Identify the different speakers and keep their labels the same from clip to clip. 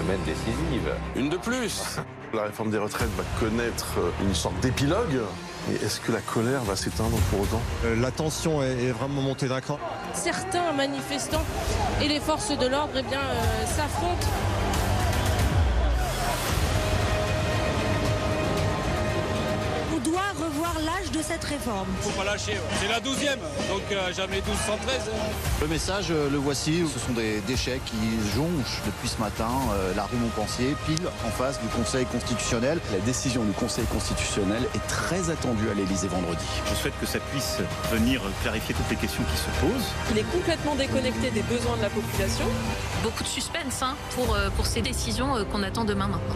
Speaker 1: semaine décisive.
Speaker 2: Une de plus.
Speaker 3: La réforme des retraites va connaître une sorte d'épilogue. Mais est-ce que la colère va s'éteindre pour autant ?
Speaker 4: La tension est vraiment montée d'un cran.
Speaker 5: Certains manifestants et les forces de l'ordre s'affrontent.
Speaker 6: On doit revoir l'âge de cette réforme.
Speaker 7: Faut pas lâcher, c'est la 12e, donc jamais 12 sans 13.
Speaker 8: Le message, le voici, ce sont des déchets qui jonchent depuis ce matin la rue Montpensier, pile en face du Conseil constitutionnel.
Speaker 9: La décision du Conseil constitutionnel est très attendue à l'Élysée vendredi.
Speaker 10: Je souhaite que ça puisse venir clarifier toutes les questions qui se posent.
Speaker 11: Il est complètement déconnecté des besoins de la population.
Speaker 12: Beaucoup de suspense pour ces décisions qu'on attend demain maintenant.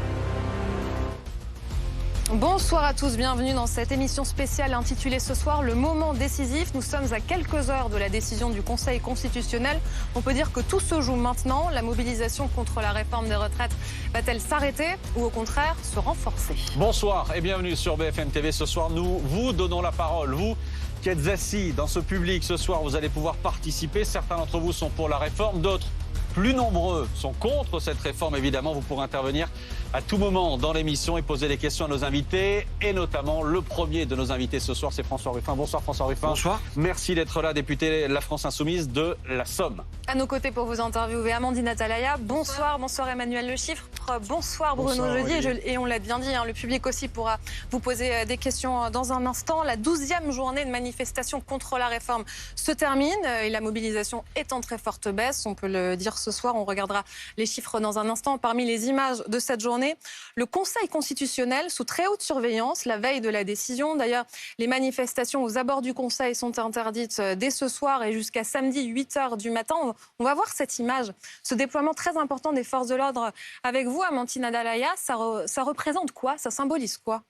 Speaker 13: Bonsoir à tous, bienvenue dans cette émission spéciale intitulée ce soir Le moment décisif. Nous sommes à quelques heures de la décision du Conseil constitutionnel. On peut dire que tout se joue maintenant. La mobilisation contre la réforme des retraites va-t-elle s'arrêter ou au contraire se renforcer ?
Speaker 14: Bonsoir et bienvenue sur BFM TV. Ce soir, nous vous donnons la parole. Vous qui êtes assis dans ce public ce soir, vous allez pouvoir participer. Certains d'entre vous sont pour la réforme, d'autres plus nombreux sont contre cette réforme. Évidemment, vous pourrez intervenir à tout moment dans l'émission et poser des questions à nos invités. Et notamment, le premier de nos invités ce soir, c'est François Ruffin. Bonsoir François Ruffin.
Speaker 2: Bonsoir.
Speaker 14: Merci d'être là, député de la France Insoumise de la Somme.
Speaker 13: À nos côtés pour vous interviewer, Amandine Atalaya. Bonsoir, bonsoir Emmanuel Le Chiffre. Bonsoir Bruno Jeudi. Et on l'a bien dit, le public aussi pourra vous poser des questions dans un instant. La 12e journée de manifestation contre la réforme se termine et la mobilisation est en très forte baisse. On peut le dire ce soir, on regardera les chiffres dans un instant. Parmi les images de cette journée, le Conseil constitutionnel sous très haute surveillance la veille de la décision. D'ailleurs, les manifestations aux abords du Conseil sont interdites dès ce soir et jusqu'à samedi 8h du matin. On va voir cette image, ce déploiement très important des forces de l'ordre avec vous, Amandine Atalaya. Ça représente quoi ? Ça symbolise quoi ?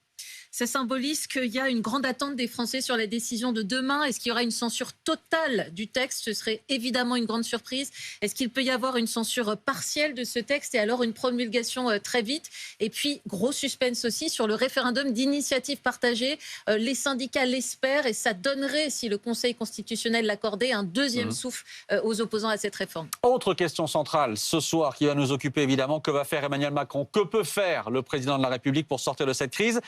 Speaker 12: Ça symbolise qu'il y a une grande attente des Français sur la décision de demain. Est-ce qu'il y aura une censure totale du texte ? Ce serait évidemment une grande surprise. Est-ce qu'il peut y avoir une censure partielle de ce texte et alors une promulgation très vite ? Et puis, gros suspense aussi sur le référendum d'initiative partagée. Les syndicats l'espèrent et ça donnerait, si le Conseil constitutionnel l'accordait, un deuxième souffle aux opposants à cette réforme.
Speaker 14: Autre question centrale ce soir qui va nous occuper évidemment, que va faire Emmanuel Macron ? Que peut faire le président de la République pour sortir de cette crise ?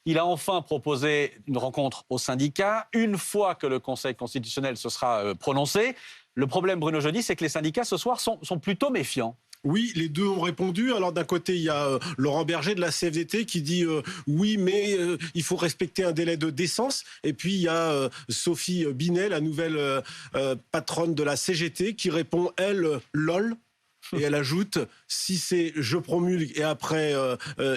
Speaker 14: Il a enfin proposé une rencontre aux syndicats, une fois que le Conseil constitutionnel se sera prononcé. Le problème, Bruno Jeudi, c'est que les syndicats ce soir sont plutôt méfiants.
Speaker 15: Oui, les deux ont répondu. Alors d'un côté, il y a Laurent Berger de la CFDT qui dit oui, mais il faut respecter un délai de décence. Et puis il y a Sophie Binet, la nouvelle patronne de la CGT, qui répond, elle, lol. Et elle ajoute, si c'est je promulgue et après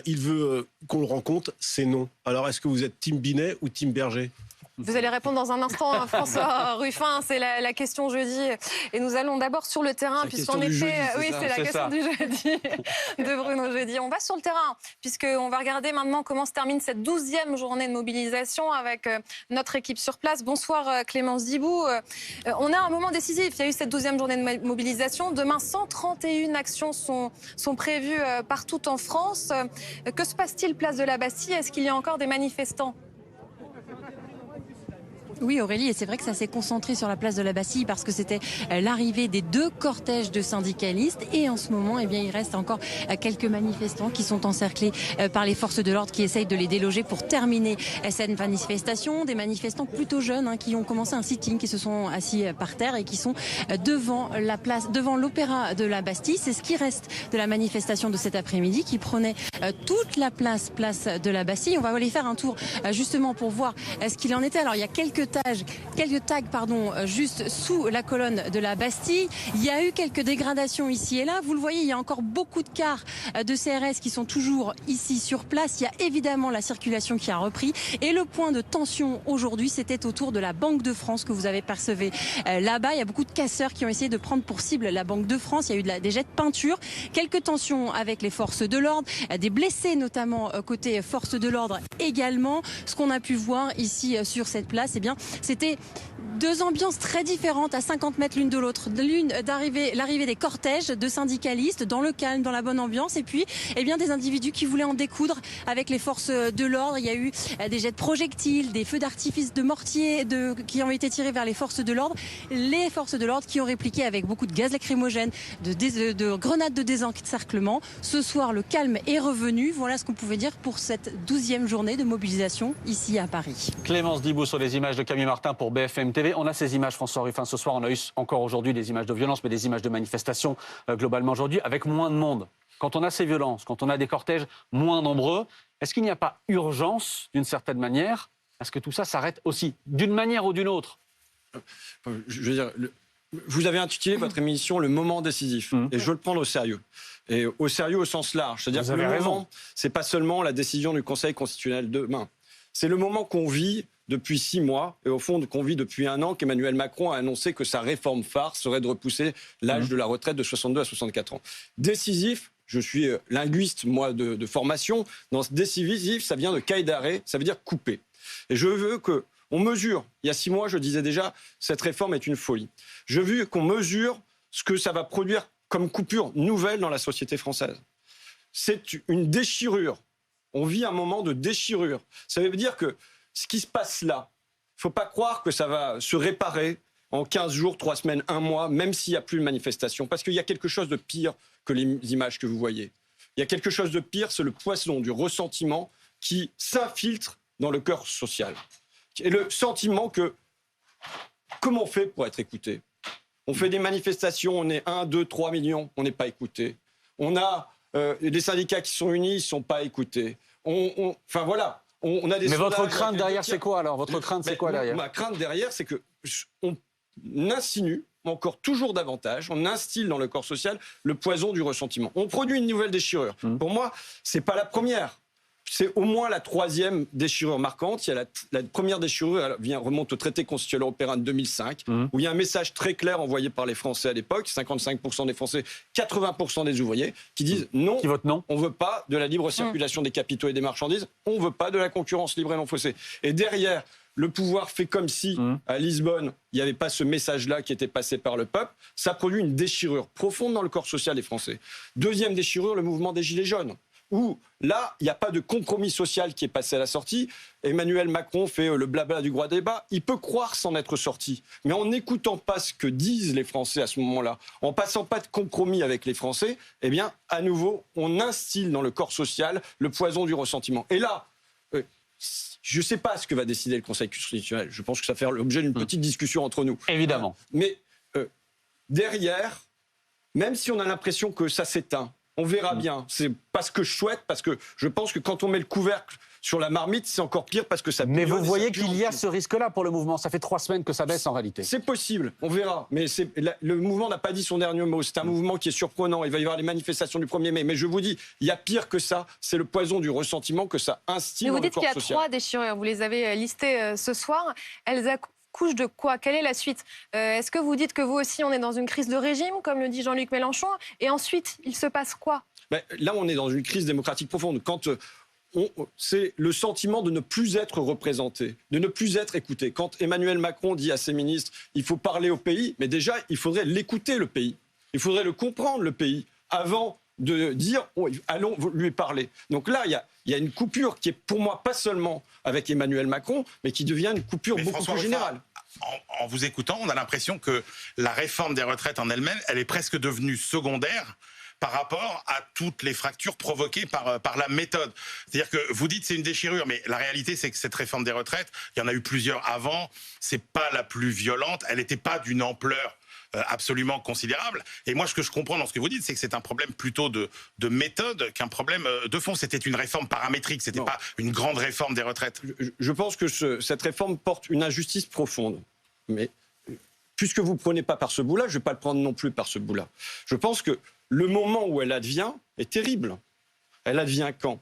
Speaker 15: il veut qu'on le rencontre, c'est non. Alors est-ce que vous êtes team Binet ou team Berger ?
Speaker 13: Vous allez répondre dans un instant, François Ruffin. C'est la question jeudi. Et nous allons d'abord sur le terrain, puisqu'en effet, oui, c'est la question du jeudi de Bruno Jeudi. On va sur le terrain, puisqu'on va regarder maintenant comment se termine cette 12e journée de mobilisation avec notre équipe sur place. Bonsoir Clémence Dibou. On a un moment décisif. Il y a eu cette 12e journée de mobilisation. Demain, 131 actions sont prévues partout en France. Que se passe-t-il place de la Bastille ? Est-ce qu'il y a encore des manifestants ?
Speaker 6: Oui Aurélie, et c'est vrai que ça s'est concentré sur la place de la Bastille parce que c'était l'arrivée des deux cortèges de syndicalistes et en ce moment, eh bien, il reste encore quelques manifestants qui sont encerclés par les forces de l'ordre qui essayent de les déloger pour terminer cette manifestation. Des manifestants plutôt jeunes qui ont commencé un sitting, qui se sont assis par terre et qui sont devant la place, devant l'Opéra de la Bastille. C'est ce qui reste de la manifestation de cet après-midi qui prenait toute la place de la Bastille. On va aller faire un tour justement pour voir ce qu'il en était. Alors il y a quelques tags, juste sous la colonne de la Bastille. Il y a eu quelques dégradations ici et là. Vous le voyez, il y a encore beaucoup de cars de CRS qui sont toujours ici sur place. Il y a évidemment la circulation qui a repris. Et le point de tension aujourd'hui, c'était autour de la Banque de France que vous avez percevé là-bas. Il y a beaucoup de casseurs qui ont essayé de prendre pour cible la Banque de France. Il y a eu des jets de peinture. Quelques tensions avec les forces de l'ordre. Des blessés notamment côté forces de l'ordre également. Ce qu'on a pu voir ici sur cette place, eh bien, c'était Deux ambiances très différentes à 50 mètres l'une de l'autre. L'arrivée des cortèges de syndicalistes dans le calme, dans la bonne ambiance, et puis des individus qui voulaient en découdre avec les forces de l'ordre. Il y a eu des jets de projectiles, des feux d'artifice de mortier qui ont été tirés vers les forces de l'ordre. Les forces de l'ordre qui ont répliqué avec beaucoup de gaz lacrymogène, de grenades de désencerclement. Ce soir, le calme est revenu. Voilà ce qu'on pouvait dire pour cette 12e journée de mobilisation ici à Paris.
Speaker 14: Clémence Dibou sur les images de Camille Martin pour BFM TV. On a ces images, François Ruffin, ce soir. On a eu encore aujourd'hui des images de violence, mais des images de manifestations globalement aujourd'hui, avec moins de monde. Quand on a ces violences, quand on a des cortèges moins nombreux, est-ce qu'il n'y a pas urgence, d'une certaine manière, à ce que tout ça s'arrête aussi, d'une manière ou d'une autre?
Speaker 1: Je veux dire, vous avez intitulé votre émission « Le moment décisif ». Et je veux le prendre au sérieux. Et au sérieux au sens large. C'est-à-dire que le moment, ce n'est pas seulement la décision du Conseil constitutionnel demain. C'est le moment qu'on vit depuis 6 mois, et au fond qu'on vit depuis 1 an, qu'Emmanuel Macron a annoncé que sa réforme phare serait de repousser l'âge de la retraite de 62 à 64 ans. Décisif, je suis linguiste, moi, de formation. Dans ce décisif, ça vient de caille d'arrêt, ça veut dire couper. Et je veux qu'on mesure, il y a 6 mois, je disais déjà, cette réforme est une folie. Je veux qu'on mesure ce que ça va produire comme coupure nouvelle dans la société française. C'est une déchirure. On vit un moment de déchirure. Ça veut dire que ce qui se passe là, il ne faut pas croire que ça va se réparer en 15 jours, 3 semaines, 1 mois, même s'il n'y a plus de manifestation. Parce qu'il y a quelque chose de pire que les images que vous voyez. Il y a quelque chose de pire, c'est le poison du ressentiment qui s'infiltre dans le cœur social. Et le sentiment que, comment on fait pour être écouté? On fait des manifestations, on est 1, 2, 3 millions, on n'est pas écouté. On a des syndicats qui sont unis, ils ne sont pas écoutés. Enfin voilà. On a des
Speaker 14: Mais votre crainte derrière, c'est quoi alors? Votre crainte, c'est quoi derrière?
Speaker 1: Ma crainte derrière, c'est qu'on insinue encore toujours davantage, on instille dans le corps social le poison du ressentiment. On produit une nouvelle déchirure. Pour moi, c'est pas la première. C'est au moins la 3e déchirure marquante. Il y a la première déchirure, elle remonte au traité constitutionnel européen de 2005, où il y a un message très clair envoyé par les Français à l'époque, 55% des Français, 80% des ouvriers, qui disent non,
Speaker 14: qui votent non,
Speaker 1: on ne veut pas de la libre circulation des capitaux et des marchandises, on ne veut pas de la concurrence libre et non faussée. Et derrière, le pouvoir fait comme si, à Lisbonne, il n'y avait pas ce message-là qui était passé par le peuple. Ça produit une déchirure profonde dans le corps social des Français. Deuxième déchirure, le mouvement des Gilets jaunes, où là, il n'y a pas de compromis social qui est passé à la sortie. Emmanuel Macron fait le blabla du gros débat. Il peut croire s'en être sorti. Mais en n'écoutant pas ce que disent les Français à ce moment-là, en passant pas de compromis avec les Français, eh bien, à nouveau, on instille dans le corps social le poison du ressentiment. Et là, je ne sais pas ce que va décider le Conseil constitutionnel. Je pense que ça va faire l'objet d'une petite discussion entre nous.
Speaker 14: Évidemment.
Speaker 1: Mais derrière, même si on a l'impression que ça s'éteint, on verra bien. C'est pas ce que je souhaite, parce que je pense que quand on met le couvercle sur la marmite, c'est encore pire parce que ça...
Speaker 14: Mais vous voyez qu'il y a ce risque-là pour le mouvement. Ça fait 3 semaines que ça baisse en réalité.
Speaker 1: C'est possible, on verra. Mais le mouvement n'a pas dit son dernier mot. C'est un mouvement qui est surprenant. Il va y avoir les manifestations du 1er mai. Mais je vous dis, il y a pire que ça. C'est le poison du ressentiment que ça instille dans le corps social.
Speaker 13: Vous dites qu'il y a 3 déchirures. Vous les avez listées ce soir. Elles accouchent de quoi? Quelle est la suite? Est-ce que vous dites que vous aussi, on est dans une crise de régime, comme le dit Jean-Luc Mélenchon? Et ensuite, il se passe quoi?
Speaker 1: Là, on est dans une crise démocratique profonde. Quand c'est le sentiment de ne plus être représenté, de ne plus être écouté. Quand Emmanuel Macron dit à ses ministres « il faut parler au pays », mais déjà, il faudrait l'écouter, le pays. Il faudrait le comprendre, le pays, avant de dire « allons lui parler ». Donc là, il y a une coupure qui est pour moi pas seulement avec Emmanuel Macron, mais qui devient une coupure beaucoup plus générale.
Speaker 2: En vous écoutant, on a l'impression que la réforme des retraites en elle-même, elle est presque devenue secondaire par rapport à toutes les fractures provoquées par la méthode. C'est-à-dire que vous dites c'est une déchirure, mais la réalité c'est que cette réforme des retraites, il y en a eu plusieurs avant, c'est pas la plus violente, elle n'était pas d'une ampleur absolument considérable. Et moi, ce que je comprends dans ce que vous dites, c'est que c'est un problème plutôt de méthode qu'un problème de fond. C'était une réforme paramétrique, c'était pas une grande réforme des retraites.
Speaker 1: Je pense que cette réforme porte une injustice profonde. Mais puisque vous ne prenez pas par ce bout-là, je ne vais pas le prendre non plus par ce bout-là. Je pense que le moment où elle advient est terrible. Elle advient quand?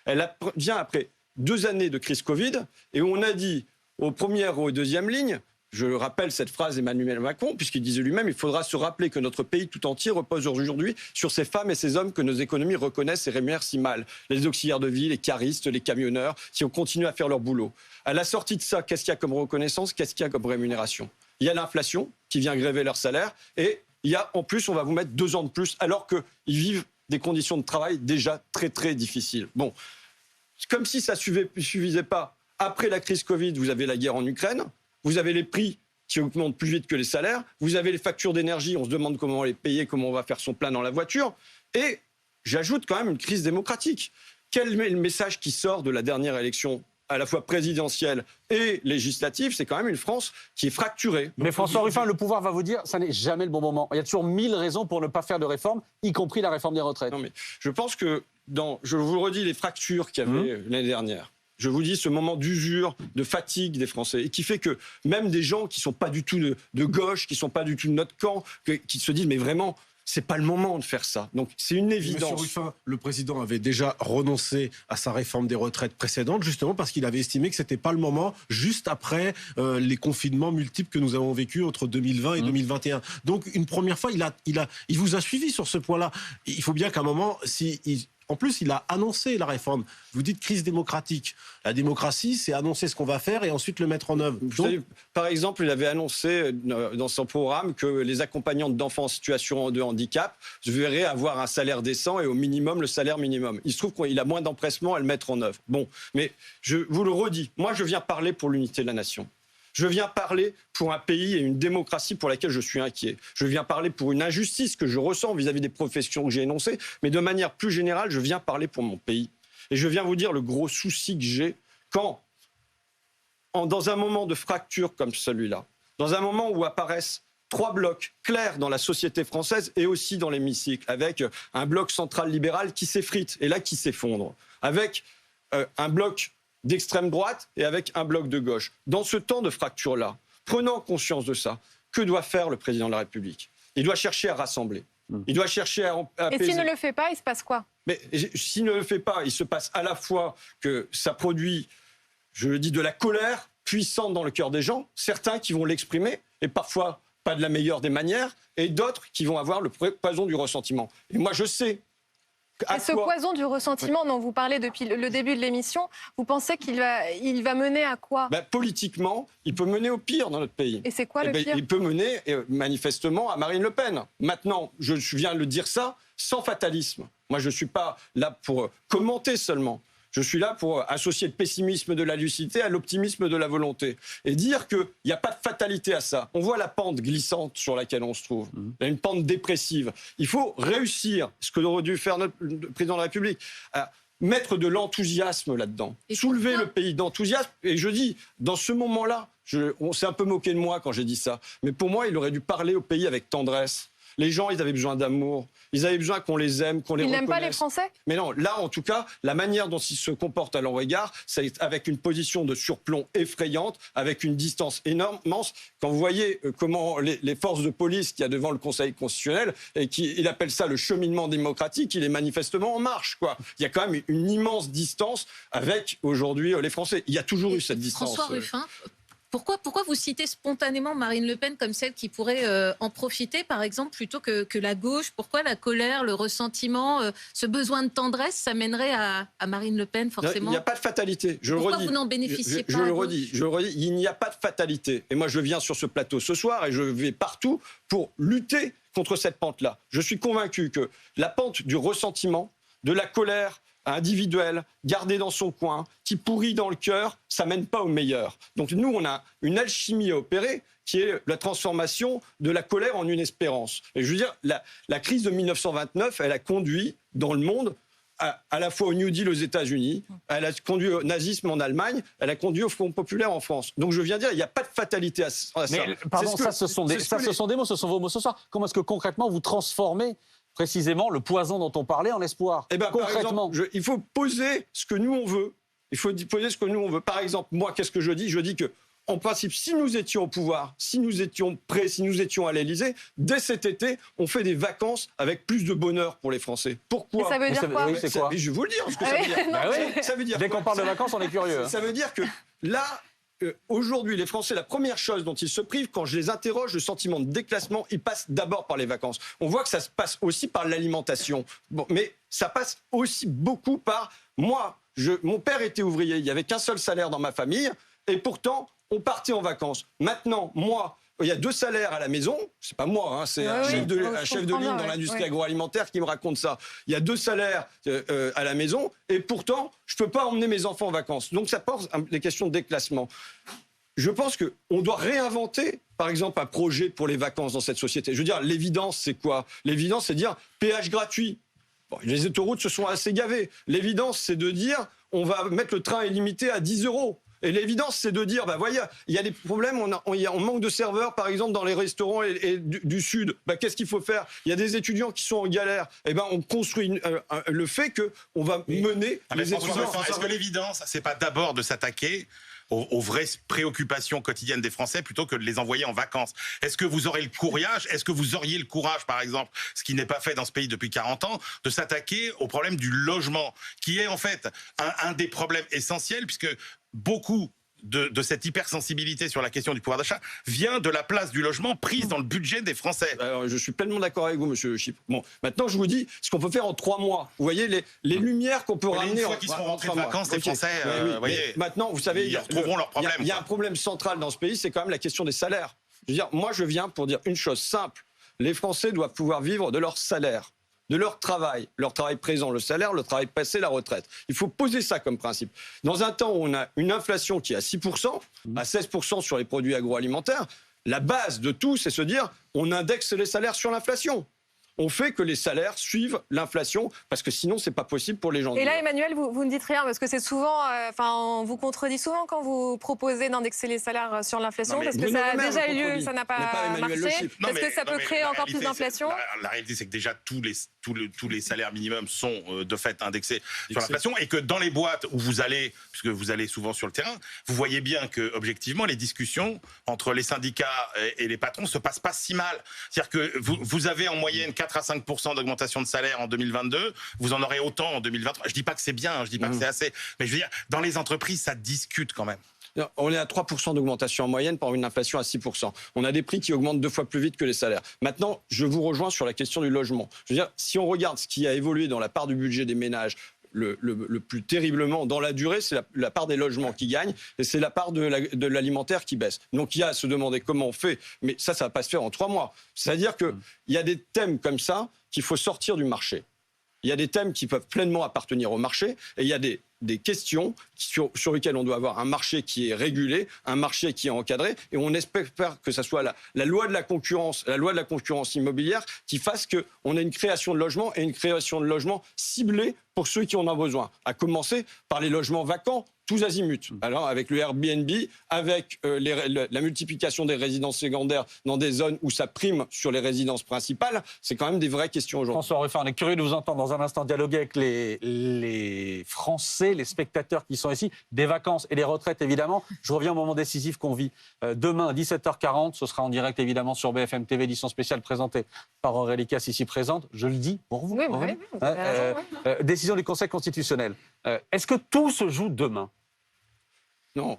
Speaker 1: Elle advient après 2 années de crise Covid et où on a dit aux premières ou aux deuxièmes lignes je rappelle cette phrase d'Emmanuel Macron, puisqu'il disait lui-même, il faudra se rappeler que notre pays tout entier repose aujourd'hui sur ces femmes et ces hommes que nos économies reconnaissent et rémunèrent si mal. Les auxiliaires de vie, les caristes, les camionneurs, qui ont continué à faire leur boulot. À la sortie de ça, qu'est-ce qu'il y a comme reconnaissance? Qu'est-ce qu'il y a comme rémunération? Il y a l'inflation qui vient gréver leur salaire et il y a, en plus, on va vous mettre 2 ans de plus, alors qu'ils vivent des conditions de travail déjà très, très difficiles. Bon, comme si ça ne suffisait pas. Après la crise Covid, vous avez la guerre en Ukraine. Vous avez les prix qui augmentent plus vite que les salaires. Vous avez les factures d'énergie. On se demande comment on les payer, comment on va faire son plein dans la voiture. Et j'ajoute quand même une crise démocratique. Quel est le message qui sort de la dernière élection, à la fois présidentielle et législative? C'est quand même une France qui est fracturée.
Speaker 14: Mais François Ruffin, le pouvoir va vous dire, ça n'est jamais le bon moment. Il y a toujours 1000 raisons pour ne pas faire de réforme, y compris la réforme des retraites.
Speaker 1: Non, mais je pense que, je vous le redis, les fractures qu'il y avait l'année dernière, je vous dis, ce moment d'usure, de fatigue des Français, et qui fait que même des gens qui ne sont pas du tout de gauche, qui ne sont pas du tout de notre camp, qui se disent, mais vraiment, c'est pas le moment de faire ça. Donc c'est une évidence.
Speaker 15: Monsieur Ruffin, le président avait déjà renoncé à sa réforme des retraites précédente, justement parce qu'il avait estimé que c'était pas le moment, juste après les confinements multiples que nous avons vécus entre 2020 et 2021. Donc une première fois, il vous a suivi sur ce point-là. Il faut bien qu'à un moment, en plus, il a annoncé la réforme. Vous dites crise démocratique. La démocratie, c'est annoncer ce qu'on va faire et ensuite le mettre en œuvre.
Speaker 1: Donc, par exemple, il avait annoncé dans son programme que les accompagnantes d'enfants en situation de handicap verraient avoir un salaire décent et au minimum le salaire minimum. Il se trouve qu'il a moins d'empressement à le mettre en œuvre. Bon, mais je vous le redis, moi je viens parler pour l'unité de la nation. Je viens parler pour un pays et une démocratie pour laquelle je suis inquiet. Je viens parler pour une injustice que je ressens vis-à-vis des professions que j'ai énoncées. Mais de manière plus générale, je viens parler pour mon pays. Et je viens vous dire le gros souci que j'ai quand, dans un moment de fracture comme celui-là, dans un moment où apparaissent 3 blocs clairs dans la société française et aussi dans l'hémicycle, avec un bloc central libéral qui s'effrite et là qui s'effondre, avec un bloc d'extrême droite et avec un bloc de gauche. Dans ce temps de fracture-là, prenant conscience de ça, que doit faire le président de la République? Il doit chercher à rassembler. Il doit chercher à apaiser.
Speaker 13: Et s'il ne le fait pas, il se passe quoi?
Speaker 1: Mais s'il ne le fait pas, il se passe à la fois que ça produit, je le dis, de la colère puissante dans le cœur des gens, certains qui vont l'exprimer, et parfois pas de la meilleure des manières, et d'autres qui vont avoir le poison du ressentiment. Et moi, je sais...
Speaker 13: Et ce poison du ressentiment dont vous parlez depuis le début de l'émission, vous pensez qu'il va mener à quoi?
Speaker 1: Politiquement, il peut mener au pire dans notre pays.
Speaker 13: Et c'est quoi le pire?
Speaker 1: Il peut mener manifestement à Marine Le Pen. Maintenant, je viens de le dire ça sans fatalisme. Moi, je ne suis pas là pour commenter seulement. Je suis là pour associer le pessimisme de la lucidité à l'optimisme de la volonté. Et dire qu'il n'y a pas de fatalité à ça. On voit la pente glissante sur laquelle on se trouve. Il y a une pente dépressive. Il faut réussir, ce que aurait dû faire notre président de la République, à mettre de l'enthousiasme là-dedans. Soulever le pays d'enthousiasme. Et je dis, dans ce moment-là, on s'est un peu moqué de moi quand j'ai dit ça. Mais pour moi, il aurait dû parler au pays avec tendresse. Les gens, ils avaient besoin d'amour. Ils avaient besoin qu'on les aime, qu'on les reconnaisse.
Speaker 13: Ils n'aiment pas les Français?
Speaker 1: Mais non, là, en tout cas, la manière dont ils se comportent à leur égard, c'est avec une position de surplomb effrayante, avec une distance immense. Quand vous voyez comment les forces de police qu'il y a devant le Conseil constitutionnel, et il appelle ça le cheminement démocratique, il est manifestement en marche, quoi. Il y a quand même une immense distance avec, aujourd'hui, les Français. Il y a toujours eu cette distance.
Speaker 12: François Ruffin, pourquoi vous citez spontanément Marine Le Pen comme celle qui pourrait en profiter, par exemple, plutôt que la gauche? Pourquoi la colère, le ressentiment, ce besoin de tendresse, ça mènerait à Marine Le Pen, forcément?
Speaker 1: Il n'y a pas de fatalité.
Speaker 12: Pourquoi vous n'en bénéficiez pas?
Speaker 1: Je le redis, il n'y a pas de fatalité. Et moi, je viens sur ce plateau ce soir et je vais partout pour lutter contre cette pente-là. Je suis convaincu que la pente du ressentiment, de la colère individuelle, gardée dans son coin, qui pourrit dans le cœur, ça mène pas au meilleur. Donc nous, on a une alchimie à opérer qui est la transformation de la colère en une espérance. Et je veux dire, la crise de 1929, elle a conduit dans le monde à la fois au New Deal aux États-Unis, elle a conduit au nazisme en Allemagne, elle a conduit au Front populaire en France. Donc je viens dire, il n'y a pas de fatalité à ça.
Speaker 14: Mais pardon, ce sont des mots, ce sont vos mots ce soir. Comment est-ce que concrètement vous transformez précisément le poison dont on parlait en espoir?
Speaker 1: Concrètement, par exemple, il faut poser ce que nous on veut. Il faut poser ce que nous on veut. Par exemple, moi, qu'est-ce que je dis? Je dis que, en principe, si nous étions au pouvoir, si nous étions prêts, si nous étions à l'Élysée, dès cet été, on fait des vacances avec plus de bonheur pour les Français. Pourquoi?
Speaker 13: Et ça veut dire quoi?
Speaker 14: Oui, c'est quoi?
Speaker 1: Je vais vous le dire, ce que ça veut dire.
Speaker 14: Ça veut dire. Dès qu'on parle de vacances, on est curieux.
Speaker 1: Ça veut dire que là, aujourd'hui, les Français, la première chose dont ils se privent, quand je les interroge, le sentiment de déclassement, il passe d'abord par les vacances. On voit que ça se passe aussi par l'alimentation. Bon, mais ça passe aussi beaucoup par moi. Mon père était ouvrier, il n'y avait qu'un seul salaire dans ma famille, et pourtant, on partait en vacances. Maintenant, moi, il y a 2 salaires à la maison, c'est pas moi, hein, c'est un chef de ligne dans l'industrie agroalimentaire qui me raconte ça. Il y a 2 salaires à la maison, et pourtant, je peux pas emmener mes enfants en vacances. Donc ça pose des questions de déclassement. Je pense qu'on doit réinventer, par exemple, un projet pour les vacances dans cette société. Je veux dire, l'évidence, c'est quoi? L'évidence, c'est de dire péage gratuit. Bon, les autoroutes se sont assez gavées. L'évidence, c'est de dire on va mettre le train illimité à 10 €. Et l'évidence, c'est de dire, voyez, il y a des problèmes, on manque de serveurs, par exemple, dans les restaurants du Sud. Qu'est-ce qu'il faut faire? Il y a des étudiants qui sont en galère. Eh ben, on construit le fait qu'on va mener les étudiants.
Speaker 2: Est-ce que l'évidence, c'est pas d'abord de s'attaquer aux vraies préoccupations quotidiennes des Français plutôt que de les envoyer en vacances? Est-ce que vous aurez le courage, est-ce que vous auriez le courage, par exemple, ce qui n'est pas fait dans ce pays depuis 40 ans, de s'attaquer au problème du logement, qui est en fait un des problèmes essentiels, puisque beaucoup de cette hypersensibilité sur la question du pouvoir d'achat vient de la place du logement prise dans le budget des Français.
Speaker 1: Alors, je suis pleinement d'accord avec vous, monsieur Chypre. Bon, maintenant, je vous dis ce qu'on peut faire en 3 mois. Vous voyez les lumières qu'on peut ramener
Speaker 2: une fois qu'ils seront rentrés de vacances, les Français, voyez,
Speaker 1: maintenant, vous savez,
Speaker 2: ils retrouveront leurs problèmes.
Speaker 1: Il y a un problème central dans ce pays, c'est quand même la question des salaires. Je veux dire, moi, je viens pour dire une chose simple. Les Français doivent pouvoir vivre de leur salaire, de leur travail présent, le salaire, le travail passé, la retraite. Il faut poser ça comme principe. Dans un temps où on a une inflation qui est à 6%, à 16% sur les produits agroalimentaires, la base de tout, c'est se dire on indexe les salaires sur l'inflation. On fait que les salaires suivent l'inflation, parce que sinon, c'est pas possible pour les gens.
Speaker 13: Et là, Emmanuel, vous ne dites rien, parce que c'est souvent... on vous contredit souvent quand vous proposez d'indexer les salaires sur l'inflation, parce que ça a déjà eu lieu, ça n'a pas marché. Est-ce que ça peut créer encore plus d'inflation?
Speaker 2: La réalité, c'est que déjà, tous les salaires minimums sont de fait indexés sur l'inflation, et que dans les boîtes où vous allez, puisque vous allez souvent sur le terrain, vous voyez bien que, objectivement, les discussions entre les syndicats et les patrons se passent pas si mal. C'est-à-dire que vous avez en moyenne 4 à 5% d'augmentation de salaire en 2022, vous en aurez autant en 2023. Je dis pas que c'est bien, je dis pas que c'est assez, mais je veux dire, dans les entreprises, ça discute quand même.
Speaker 1: On est à 3% d'augmentation en moyenne pour une inflation à 6%. On a des prix qui augmentent 2 fois plus vite que les salaires. Maintenant, je vous rejoins sur la question du logement. Je veux dire, si on regarde ce qui a évolué dans la part du budget des ménages, le plus terriblement dans la durée, c'est la part des logements qui gagne, et c'est la part de l'alimentaire qui baisse. Donc il y a à se demander comment on fait, mais ça va pas se faire en 3 mois. C'est-à-dire qu'il y a des thèmes comme ça qu'il faut sortir du marché. Il y a des thèmes qui peuvent pleinement appartenir au marché, et il y a des questions sur lesquelles on doit avoir un marché qui est régulé, un marché qui est encadré, et on espère que ça soit la loi de la concurrence immobilière qui fasse qu'on ait une création de logements, et une création de logements ciblée pour ceux qui en ont besoin, à commencer par les logements vacants, tous azimuts. Alors, avec le Airbnb, avec la multiplication des résidences secondaires dans des zones où ça prime sur les résidences principales, c'est quand même des vraies questions aujourd'hui.
Speaker 14: François Ruffin, on est curieux de vous entendre dans un instant dialoguer avec les Français, les spectateurs qui sont ici, des vacances et des retraites évidemment. Je reviens au moment décisif qu'on vit. Demain à 17h40, ce sera en direct évidemment sur BFM TV, édition spéciale présentée par Aurélie Casse ici présente. Je le dis pour vous.
Speaker 13: Oui,
Speaker 14: décision du Conseil constitutionnel. Est-ce que tout se joue demain?
Speaker 1: Non.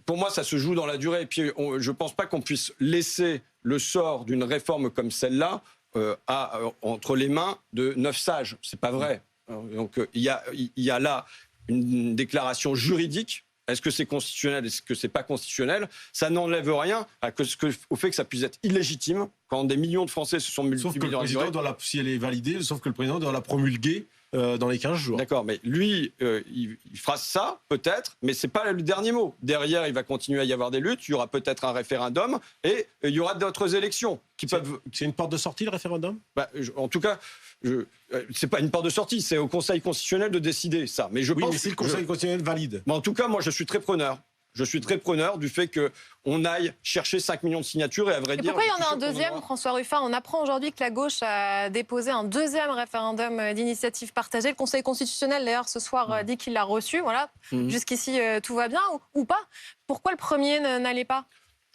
Speaker 1: Pour moi, ça se joue dans la durée. Et puis, je ne pense pas qu'on puisse laisser le sort d'une réforme comme celle-là entre les mains de 9 sages. C'est pas vrai. Donc, il y a là une déclaration juridique. Est-ce que c'est constitutionnel? Est-ce que c'est pas constitutionnel? Ça n'enlève rien au fait que ça puisse être illégitime quand des millions de Français se sont multipliés dans la durée.
Speaker 15: Si elle est validée, sauf que le président doit la promulguer dans les 15 jours.
Speaker 1: D'accord, mais lui, il fera ça, peut-être, mais ce n'est pas le dernier mot. Derrière, il va continuer à y avoir des luttes, il y aura peut-être un référendum, et il y aura d'autres élections qui peuvent...
Speaker 15: C'est une porte de sortie, le référendum?
Speaker 1: En tout cas, c'est pas une porte de sortie, c'est au Conseil constitutionnel de décider ça. Mais
Speaker 15: mais si le Conseil constitutionnel valide.
Speaker 1: En tout cas, moi, je suis très preneur. Je suis très preneur du fait qu'on aille chercher 5 millions de signatures, et à vrai dire...
Speaker 13: Pourquoi il y en a un deuxième, François Ruffin? On apprend aujourd'hui que la gauche a déposé un deuxième référendum d'initiative partagée. Le Conseil constitutionnel, d'ailleurs, ce soir, dit qu'il l'a reçu. Voilà. Jusqu'ici, tout va bien ou pas? Pourquoi le premier n'allait pas?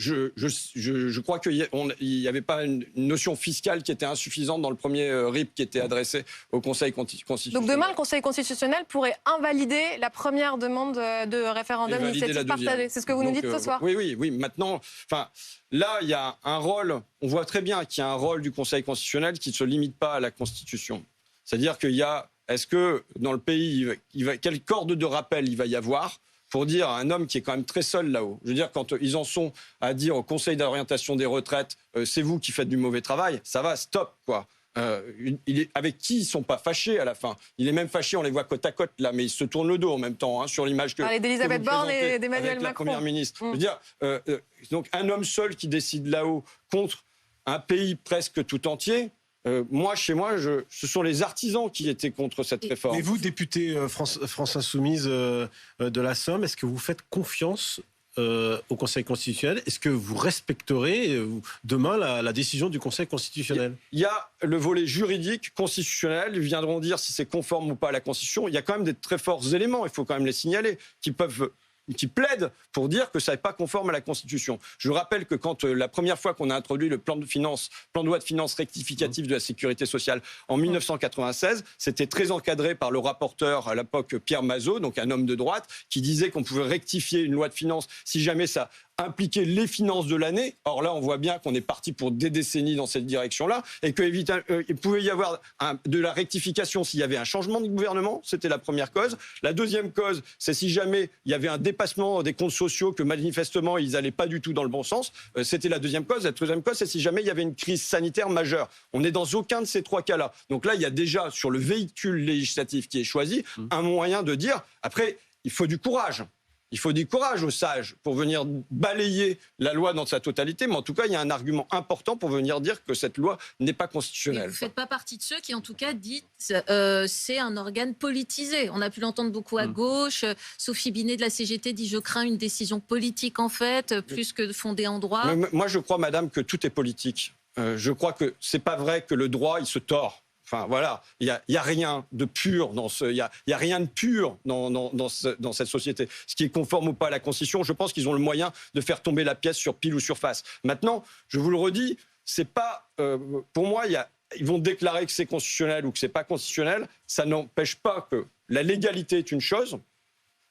Speaker 1: je crois qu'il n'y avait pas une notion fiscale qui était insuffisante dans le premier RIP qui était adressé au Conseil constitutionnel.
Speaker 13: Donc demain, le Conseil constitutionnel pourrait invalider la première demande de référendum d'initiative partagée. C'est ce que vous nous dites ce soir.
Speaker 1: Oui. Maintenant, là, il y a un rôle, on voit très bien qu'il y a un rôle du Conseil constitutionnel qui ne se limite pas à la Constitution. C'est-à-dire qu'il y a, est-ce que dans le pays, quelle corde de rappel il va y avoir pour dire à un homme qui est quand même très seul là-haut. Je veux dire, quand ils en sont à dire au Conseil d'orientation des retraites, c'est vous qui faites du mauvais travail, ça va, stop, quoi. Avec qui ils ne sont pas fâchés à la fin. Il est même fâché, on les voit côte à côte là, mais ils se tournent le dos en même temps sur l'image que
Speaker 13: vous d'Elisabeth Borne et d'Emmanuel Macron.
Speaker 1: La Première ministre. Je veux dire, donc un homme seul qui décide là-haut contre un pays presque tout entier. Chez moi, ce sont les artisans qui étaient contre cette réforme.
Speaker 15: Mais vous, député France Insoumise de la Somme, est-ce que vous faites confiance au Conseil constitutionnel? Est-ce que vous respecterez demain la décision du Conseil constitutionnel?
Speaker 1: Il y a le volet juridique, constitutionnel. Ils viendront dire si c'est conforme ou pas à la Constitution. Il y a quand même des très forts éléments, il faut quand même les signaler, qui plaident pour dire que ça n'est pas conforme à la Constitution. Je rappelle que quand la première fois qu'on a introduit le plan de loi de finances rectificative de la sécurité sociale en 1996, c'était très encadré par le rapporteur à l'époque Pierre Mazeaud, donc un homme de droite, qui disait qu'on pouvait rectifier une loi de finances si jamais ça impliquer les finances de l'année. Or là, on voit bien qu'on est parti pour des décennies dans cette direction-là et qu'il pouvait y avoir de la rectification s'il y avait un changement de gouvernement. C'était la première cause. La deuxième cause, c'est si jamais il y avait un dépassement des comptes sociaux, que manifestement, ils n'allaient pas du tout dans le bon sens. C'était la deuxième cause. La troisième cause, c'est si jamais il y avait une crise sanitaire majeure. On n'est dans aucun de ces trois cas-là. Donc là, il y a déjà, sur le véhicule législatif qui est choisi, un moyen de dire, après, il faut du courage. Il faut du courage aux sages pour venir balayer la loi dans sa totalité, mais en tout cas, il y a un argument important pour venir dire que cette loi n'est pas constitutionnelle.
Speaker 12: Vous ne faites pas partie de ceux qui, en tout cas, disent c'est un organe politisé. On a pu l'entendre beaucoup à gauche. Sophie Binet de la CGT dit « Je crains une décision politique, en fait, plus que fondée en droit ».
Speaker 1: Moi, je crois, madame, que tout est politique. Je crois que ce n'est pas vrai que le droit, il se tord. Enfin, voilà, il y a rien de pur il y a rien de pur dans cette société. Ce qui est conforme ou pas à la Constitution, je pense qu'ils ont le moyen de faire tomber la pièce sur pile ou sur face. Maintenant, je vous le redis, c'est pas, pour moi, ils vont déclarer que c'est constitutionnel ou que c'est pas constitutionnel. Ça n'empêche pas que la légalité est une chose.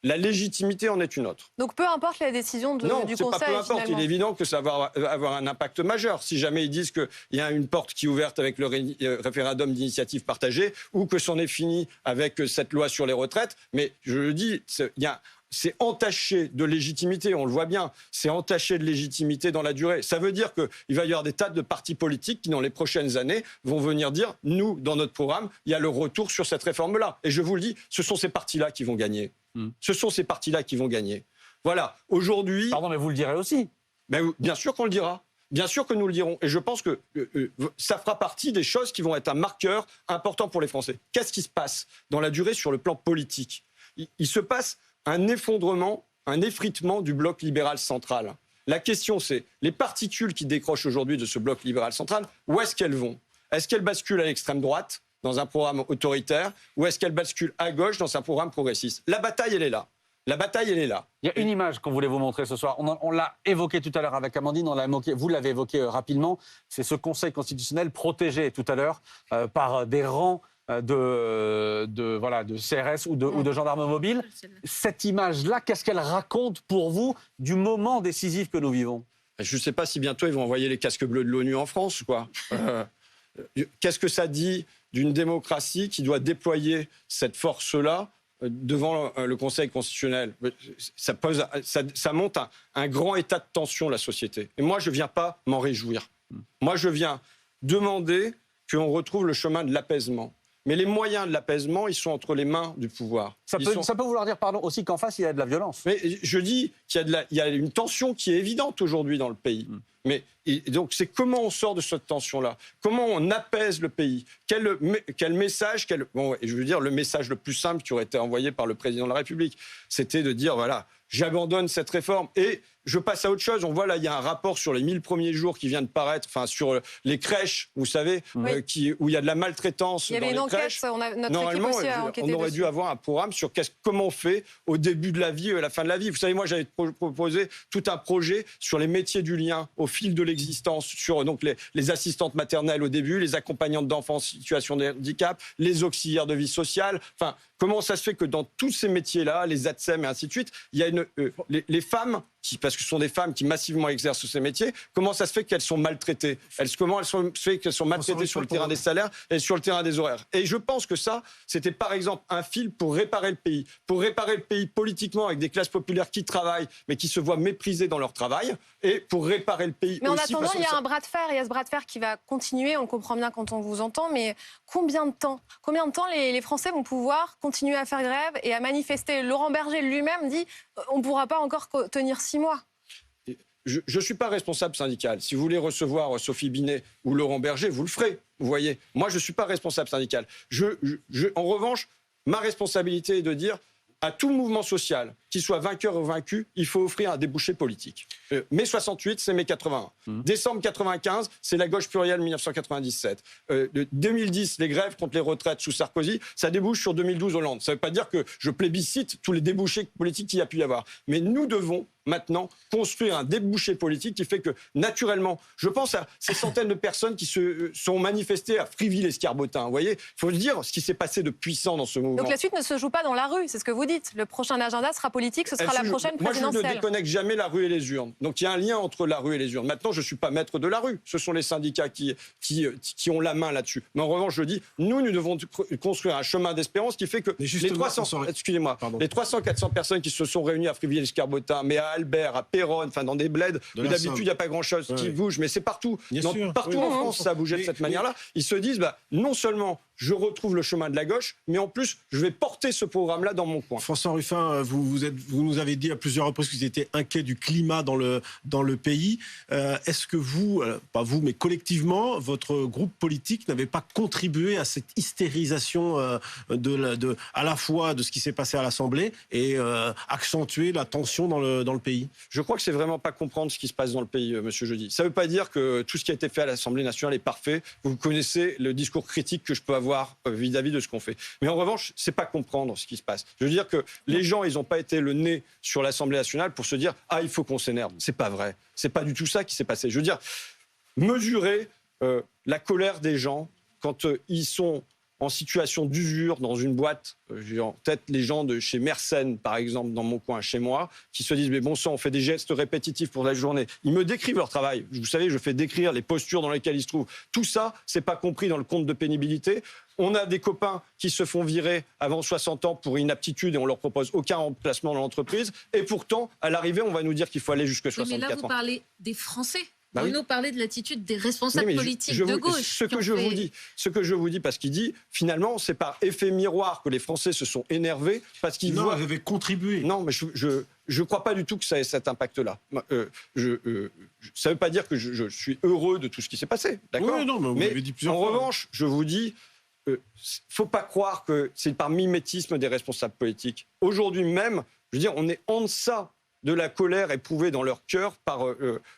Speaker 1: La légitimité en est une autre.
Speaker 13: Donc peu importe la décision du Conseil. Non,
Speaker 1: peu importe.
Speaker 13: Finalement.
Speaker 1: Il est évident que ça va avoir un impact majeur. Si jamais ils disent qu'il y a une porte qui est ouverte avec le référendum d'initiative partagée ou que c'en est fini avec cette loi sur les retraites. Mais je le dis, c'est entaché de légitimité, on le voit bien. C'est entaché de légitimité dans la durée. Ça veut dire qu'il va y avoir des tas de partis politiques qui, dans les prochaines années, vont venir dire, nous, dans notre programme, il y a le retour sur cette réforme-là. Et je vous le dis, ce sont ces partis-là qui vont gagner. Ce sont ces partis-là qui vont gagner. Voilà, aujourd'hui...
Speaker 14: Pardon, mais vous le direz aussi.
Speaker 1: Bien sûr qu'on le dira. Bien sûr que nous le dirons. Et je pense que ça fera partie des choses qui vont être un marqueur important pour les Français. Qu'est-ce qui se passe dans la durée sur le plan politique ? Il se passe un effondrement, un effritement du bloc libéral central. La question, c'est les particules qui décrochent aujourd'hui de ce bloc libéral central, où est-ce qu'elles vont ? Est-ce qu'elles basculent à l'extrême droite dans un programme autoritaire, ou est-ce qu'elle bascule à gauche dans un programme progressiste? La bataille, elle est là. La bataille, elle est là.
Speaker 14: Il y a une image qu'on voulait vous montrer ce soir. On l'a évoqué tout à l'heure avec Amandine, vous l'avez évoqué rapidement. C'est ce Conseil constitutionnel protégé tout à l'heure par des rangs de CRS ou de gendarmes mobiles. Cette image-là, qu'est-ce qu'elle raconte pour vous du moment décisif que nous vivons?
Speaker 1: Je ne sais pas si bientôt ils vont envoyer les casques bleus de l'ONU en France, quoi. Qu'est-ce que ça dit d'une démocratie qui doit déployer cette force-là devant le Conseil constitutionnel? Ça monte un grand état de tension, la société. Et moi, je ne viens pas m'en réjouir. Moi, je viens demander qu'on retrouve le chemin de l'apaisement. Mais les moyens de l'apaisement, ils sont entre les mains du pouvoir.
Speaker 14: Ça peut vouloir dire, pardon, aussi qu'en face, il y a de la violence.
Speaker 1: Mais je dis qu'il y a une tension qui est évidente aujourd'hui dans le pays. Donc, c'est comment on sort de cette tension-là? Comment on apaise le pays? Quel message je veux dire, le message le plus simple qui aurait été envoyé par le président de la République, c'était de dire, voilà, j'abandonne cette réforme et je passe à autre chose. On voit là, il y a un rapport sur les 1000 premiers jours qui vient de paraître, sur les crèches, vous savez, où il y a de la maltraitance dans les crèches.
Speaker 13: Il y avait une enquête, notre équipe aussi a enquêté
Speaker 1: on aurait dû avoir un programme sur comment on fait au début de la vie et à la fin de la vie. Vous savez, moi, j'avais proposé tout un projet sur les métiers du lien au fil de l'existence, sur donc les assistantes maternelles au début, les accompagnantes d'enfants en situation de handicap, les auxiliaires de vie sociale. Enfin, comment ça se fait que dans tous ces métiers-là, les ATSEM et ainsi de suite, il y a les femmes, parce que ce sont des femmes qui massivement exercent ces métiers, comment ça se fait qu'elles sont maltraitées? Comment se fait qu'elles sont maltraitées sur le terrain des salaires et sur le terrain des horaires? Et je pense que ça, c'était par exemple un fil pour réparer le pays. Pour réparer le pays politiquement avec des classes populaires qui travaillent, mais qui se voient méprisées dans leur travail. Et pour réparer le pays
Speaker 13: mais
Speaker 1: aussi...
Speaker 13: Mais en attendant, il y a un bras de fer. Il y a ce bras de fer qui va continuer. On comprend bien quand on vous entend. Mais combien de temps les Français vont pouvoir continuer à faire grève et à manifester? Laurent Berger lui-même dit on ne pourra pas encore tenir 6 mois.
Speaker 1: Je ne suis pas responsable syndical. Si vous voulez recevoir Sophie Binet ou Laurent Berger, vous le ferez. Vous voyez, moi, je ne suis pas responsable syndical. En revanche, ma responsabilité est de dire à tout mouvement social, qu'il soit vainqueur ou vaincu, il faut offrir un débouché politique. Mai 68, c'est mai 81. Décembre 95, c'est la gauche plurielle 1997. 2010, les grèves contre les retraites sous Sarkozy, ça débouche sur 2012 Hollande. Ça ne veut pas dire que je plébiscite tous les débouchés politiques qu'il y a pu y avoir. Mais nous devons maintenant construire un débouché politique qui fait que, naturellement, je pense à ces centaines de personnes qui se sont manifestées à Friville-Escarbotin. Vous voyez, il faut dire ce qui s'est passé de puissant dans ce mouvement.
Speaker 13: Donc la suite ne se joue pas dans la rue, c'est ce que vous dites. Le prochain agenda sera politique, ce sera la prochaine présidentielle.
Speaker 1: Moi, je ne déconnecte jamais la rue et les urnes. Donc il y a un lien entre la rue et les urnes. Maintenant, je ne suis pas maître de la rue. Ce sont les syndicats qui ont la main là-dessus. Mais en revanche, je dis, nous devons construire un chemin d'espérance qui fait que les 300-400 personnes qui se sont réunies à Friville-Escarbotin, mais à Albert, à Péronne, enfin dans des bleds où d'habitude il n'y a pas grand-chose qui bouge, mais c'est partout. Partout en France, ça a bougé de cette manière-là. Ils se disent, non seulement je retrouve le chemin de la gauche, mais en plus, je vais porter ce programme-là dans mon coin.
Speaker 15: François Ruffin, vous nous avez dit à plusieurs reprises que vous étiez inquiet du climat dans le pays. Est-ce que vous, pas vous, mais collectivement, votre groupe politique n'avait pas contribué à cette hystérisation à la fois de ce qui s'est passé à l'Assemblée et accentuer la tension dans le pays?
Speaker 1: Je crois que c'est vraiment pas comprendre ce qui se passe dans le pays, Monsieur Jeudi. Ça ne veut pas dire que tout ce qui a été fait à l'Assemblée nationale est parfait. Vous connaissez le discours critique que je peux avoir vis-à-vis de ce qu'on fait. Mais en revanche, c'est pas comprendre ce qui se passe. Je veux dire que les gens, ils n'ont pas été le nez sur l'Assemblée nationale pour se dire « Ah, il faut qu'on s'énerve ». C'est pas vrai. C'est pas du tout ça qui s'est passé. Je veux dire, mesurer la colère des gens quand ils sont en situation d'usure dans une boîte, j'ai en tête les gens de chez Mersenne, par exemple, dans mon coin, chez moi, qui se disent « mais bon sang, on fait des gestes répétitifs pour la journée ». Ils me décrivent leur travail. Vous savez, je fais décrire les postures dans lesquelles ils se trouvent. Tout ça, c'est pas compris dans le compte de pénibilité. On a des copains qui se font virer avant 60 ans pour inaptitude et on leur propose aucun remplacement dans l'entreprise. Et pourtant, à l'arrivée, on va nous dire qu'il faut aller jusqu'à 64 ans.
Speaker 12: Mais là, vous parlez des Français.
Speaker 1: Bah
Speaker 12: Bruno parlait de l'attitude des responsables politiques de gauche.
Speaker 1: Ce que je vous dis, parce qu'il dit, finalement, c'est par effet miroir que les Français se sont énervés parce qu'ils voient...
Speaker 15: avaient contribué.
Speaker 1: Non, mais je crois pas du tout que ça ait cet impact-là. Ça veut pas dire que je suis heureux de tout ce qui s'est passé, d'accord ?
Speaker 15: Oui, non, mais vous l'avez dit plusieurs fois.
Speaker 1: En revanche, je vous dis, faut pas croire que c'est par mimétisme des responsables politiques. Aujourd'hui même, je veux dire, on est en deçà de la colère éprouvée dans leur cœur par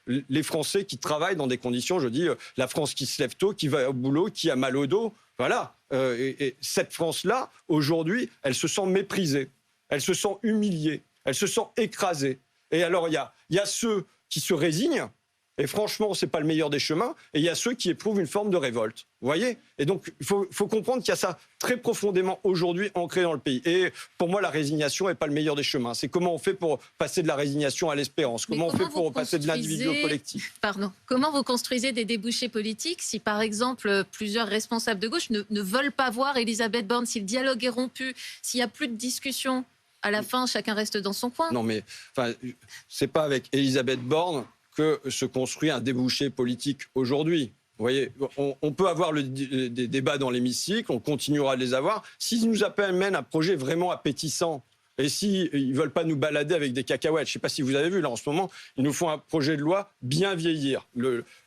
Speaker 1: les Français qui travaillent dans des conditions, je dis, la France qui se lève tôt, qui va au boulot, qui a mal au dos. Voilà. Et cette France-là, aujourd'hui, elle se sent méprisée, elle se sent humiliée, elle se sent écrasée. Et alors, il y a ceux qui se résignent, et franchement, ce n'est pas le meilleur des chemins, et il y a ceux qui éprouvent une forme de révolte. Vous voyez ? Et donc, il faut comprendre qu'il y a ça très profondément aujourd'hui ancré dans le pays. Et pour moi, la résignation n'est pas le meilleur des chemins. C'est comment on fait pour passer de la résignation à l'espérance. Comment on fait pour passer de l'individu au collectif.
Speaker 12: Pardon. Comment vous construisez des débouchés politiques si, par exemple, plusieurs responsables de gauche ne veulent pas voir Elisabeth Borne, si le dialogue est rompu, s'il n'y a plus de discussion, à la fin, chacun reste dans son coin?
Speaker 1: Non, mais c'est pas avec Elisabeth Borne que se construit un débouché politique aujourd'hui. Vous voyez, on peut avoir des débats dans l'hémicycle, on continuera de les avoir. S'ils nous amènent un projet vraiment appétissant, et s'ils ne veulent pas nous balader avec des cacahuètes, je ne sais pas si vous avez vu, là, en ce moment, ils nous font un projet de loi bien vieillir.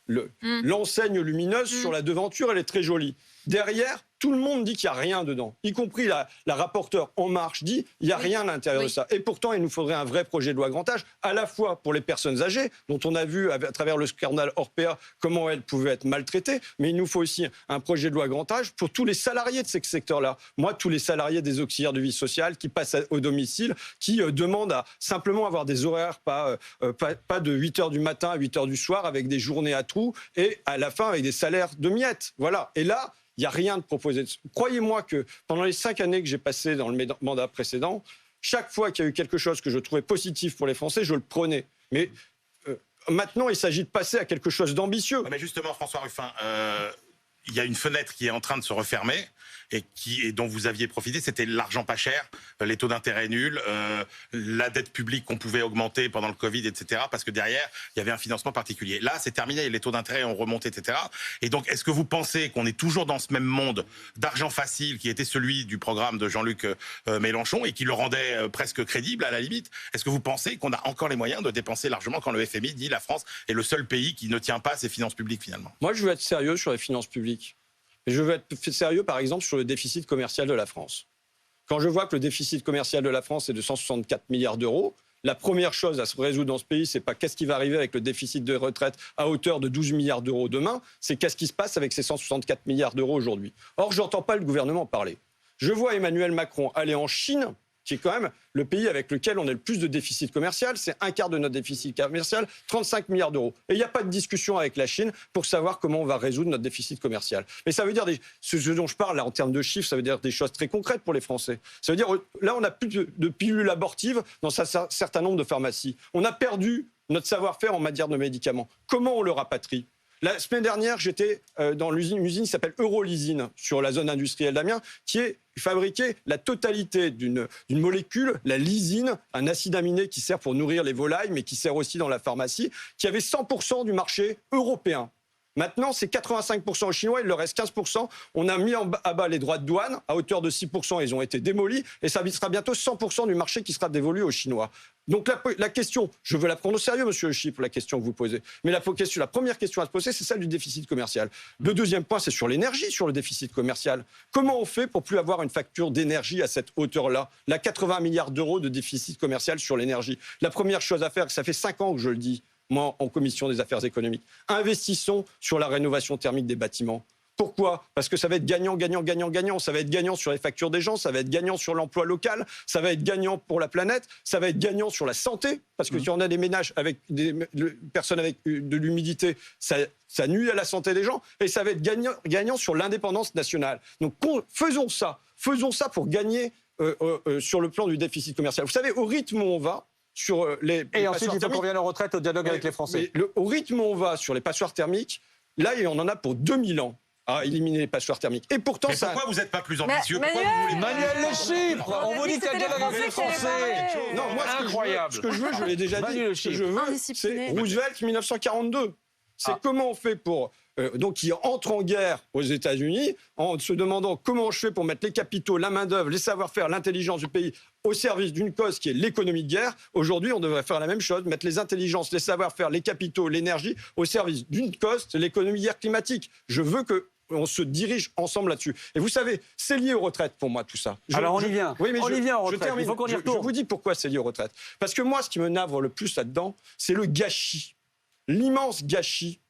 Speaker 1: L'enseigne lumineuse sur la devanture, elle est très jolie. Derrière, Tout le monde dit qu'il n'y a rien dedans, y compris la rapporteure En Marche dit qu'il n'y a rien à l'intérieur de ça. Et pourtant, il nous faudrait un vrai projet de loi grand âge, à la fois pour les personnes âgées, dont on a vu à travers le scandale Orpea comment elles pouvaient être maltraitées, mais il nous faut aussi un projet de loi grand âge pour tous les salariés de ces secteurs-là. Moi, tous les salariés des auxiliaires de vie sociale qui passent au domicile, qui demandent à simplement avoir des horaires, pas de 8h du matin à 8h du soir, avec des journées à trous, et à la fin avec des salaires de miettes. Voilà. Et là, il n'y a rien de proposé. Croyez-moi que pendant les 5 années que j'ai passées dans le mandat précédent, chaque fois qu'il y a eu quelque chose que je trouvais positif pour les Français, je le prenais. Mais maintenant, il s'agit de passer à quelque chose d'ambitieux.
Speaker 2: Mais justement, François Ruffin, il y a une fenêtre qui est en train de se refermer et dont vous aviez profité, c'était l'argent pas cher, les taux d'intérêt nuls, la dette publique qu'on pouvait augmenter pendant le Covid, etc. Parce que derrière, il y avait un financement particulier. Là, c'est terminé, les taux d'intérêt ont remonté, etc. Et donc, est-ce que vous pensez qu'on est toujours dans ce même monde d'argent facile qui était celui du programme de Jean-Luc Mélenchon et qui le rendait presque crédible à la limite? Est-ce que vous pensez qu'on a encore les moyens de dépenser largement quand le FMI dit la France est le seul pays qui ne tient pas ses finances publiques finalement?
Speaker 1: Moi, je veux être sérieux sur les finances publiques. Et je veux être sérieux, par exemple, sur le déficit commercial de la France. Quand je vois que le déficit commercial de la France est de 164 milliards d'euros, la première chose à se résoudre dans ce pays, c'est pas qu'est-ce qui va arriver avec le déficit de retraite à hauteur de 12 milliards d'euros demain, c'est qu'est-ce qui se passe avec ces 164 milliards d'euros aujourd'hui. Or, je n'entends pas le gouvernement parler. Je vois Emmanuel Macron aller en Chine, qui est quand même le pays avec lequel on a le plus de déficit commercial. C'est un quart de notre déficit commercial, 35 milliards d'euros. Et il n'y a pas de discussion avec la Chine pour savoir comment on va résoudre notre déficit commercial. Mais ça veut dire, ce dont je parle là en termes de chiffres, ça veut dire des choses très concrètes pour les Français. Ça veut dire, là, on n'a plus de pilules abortives dans un certain nombre de pharmacies. On a perdu notre savoir-faire en matière de médicaments. Comment on le rapatrie ? La semaine dernière, j'étais dans une usine qui s'appelle Eurolysine, sur la zone industrielle d'Amiens, qui est fabriquée la totalité d'une molécule, la lysine, un acide aminé qui sert pour nourrir les volailles, mais qui sert aussi dans la pharmacie, qui avait 100% du marché européen. Maintenant, c'est 85% aux Chinois, il leur reste 15%. On a mis à bas les droits de douane, à hauteur de 6%, ils ont été démolis, et ça sera bientôt 100% du marché qui sera dévolu aux Chinois. Donc la question, je veux la prendre au sérieux, monsieur Le Chypre, la question que vous posez. Mais la première question à se poser, c'est celle du déficit commercial. Le deuxième point, c'est sur l'énergie, sur le déficit commercial. Comment on fait pour plus avoir une facture d'énergie à cette hauteur-là? La 80 milliards d'euros de déficit commercial sur l'énergie. La première chose à faire, ça fait 5 ans que je le dis, moi, en commission des affaires économiques, investissons sur la rénovation thermique des bâtiments. Pourquoi ? Parce que ça va être gagnant, gagnant, gagnant, gagnant. Ça va être gagnant sur les factures des gens, ça va être gagnant sur l'emploi local, ça va être gagnant pour la planète, ça va être gagnant sur la santé, parce que si on a des ménages avec des personnes avec de l'humidité, ça nuit à la santé des gens, et ça va être gagnant sur l'indépendance nationale. Donc faisons ça pour gagner sur le plan du déficit commercial. Vous savez, au rythme où on va, sur les
Speaker 14: et ensuite, il faut qu'on vienne en retraite au dialogue avec les Français.
Speaker 1: Au rythme où on va sur les passoires thermiques, là, on en a pour 2000 ans à éliminer les passoires thermiques. Et pourtant,
Speaker 2: pourquoi vous n'êtes pas plus ambitieux?
Speaker 14: Manuel Le Chypre, on vous dit qu'il y a un dialogue avec les Français.
Speaker 1: Non, moi, incroyable. Ce que je veux, je l'ai déjà dit. Ce que je veux, c'est Roosevelt 1942. C'est comment on fait pour... donc qui entre en guerre aux États-Unis en se demandant comment je fais pour mettre les capitaux, la main-d'œuvre, les savoir-faire, l'intelligence du pays au service d'une cause qui est l'économie de guerre. Aujourd'hui, on devrait faire la même chose, mettre les intelligences, les savoir-faire, les capitaux, l'énergie au service d'une cause, c'est l'économie de guerre climatique. Je veux qu'on se dirige ensemble là-dessus. Et vous savez, c'est lié aux retraites pour moi tout ça.
Speaker 14: Alors on y vient. Oui, mais on y vient aux retraites. Il faut qu'on y retourne.
Speaker 1: Je vous dis pourquoi c'est lié aux retraites. Parce que moi, ce qui me navre le plus là-dedans, c'est le gâchis. L'immense gâchis.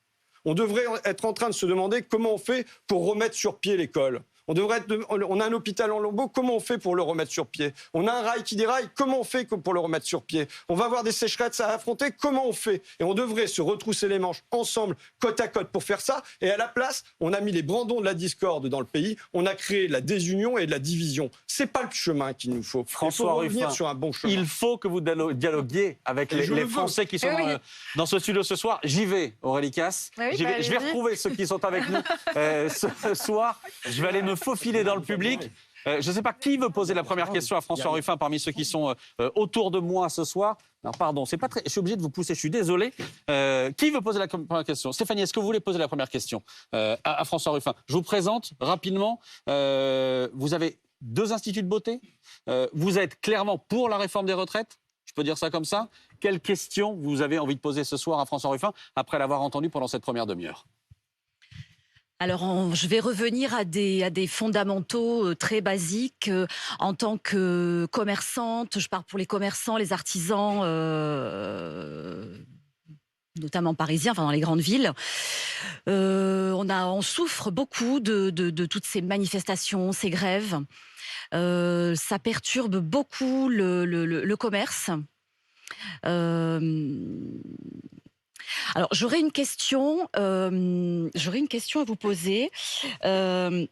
Speaker 1: On devrait être en train de se demander comment on fait pour remettre sur pied l'école. On a un hôpital en lambeaux, comment on fait pour le remettre sur pied? On a un rail qui déraille, comment on fait pour le remettre sur pied? On va avoir des sécheresses à affronter, comment on fait? Et on devrait se retrousser les manches ensemble, côte à côte, pour faire ça. Et à la place, on a mis les brandons de la discorde dans le pays, on a créé la désunion et de la division. C'est pas le chemin qu'il nous faut.
Speaker 14: François
Speaker 1: il faut revenir
Speaker 14: Ruffin,
Speaker 1: sur un bon chemin.
Speaker 14: Il faut que vous dialoguiez avec les Français qui sont dans ce studio ce soir. J'y vais, Aurélie Casse. Je vais retrouver ceux qui sont avec nous ce soir. Je vais aller me faufiler dans le public. Je ne sais pas qui veut poser la première question à François Ruffin parmi ceux qui sont autour de moi ce soir. Non, pardon, c'est pas très... je suis obligé de vous pousser, je suis désolé. Qui veut poser la première question? Stéphanie, est-ce que vous voulez poser la première question à François Ruffin? Je vous présente rapidement. Vous avez 2 instituts de beauté. Vous êtes clairement pour la réforme des retraites. Je peux dire ça comme ça. Quelle question vous avez envie de poser ce soir à François Ruffin après l'avoir entendu pendant cette première demi-heure?
Speaker 16: Alors, je vais revenir à des fondamentaux très basiques. En tant que commerçante, je parle pour les commerçants, les artisans, notamment parisiens, enfin dans les grandes villes. On souffre beaucoup de toutes ces manifestations, ces grèves. Ça perturbe beaucoup le commerce. Alors, j'aurais une question à vous poser.
Speaker 14: Rien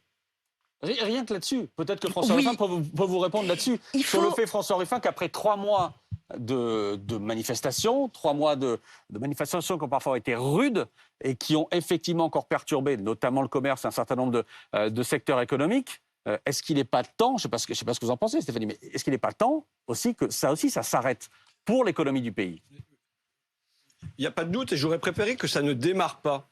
Speaker 14: que là-dessus. Peut-être que François Ruffin peut vous répondre là-dessus. Sur le fait, François Ruffin, qu'après 3 mois de manifestations, 3 mois de manifestations qui ont parfois été rudes et qui ont effectivement encore perturbé, notamment le commerce, un certain nombre de secteurs économiques, est-ce qu'il n'est pas temps, je ne sais pas ce que vous en pensez, Stéphanie, mais est-ce qu'il n'est pas temps aussi que ça s'arrête pour l'économie du pays?
Speaker 1: Il n'y a pas de doute, et j'aurais préféré que ça ne démarre pas.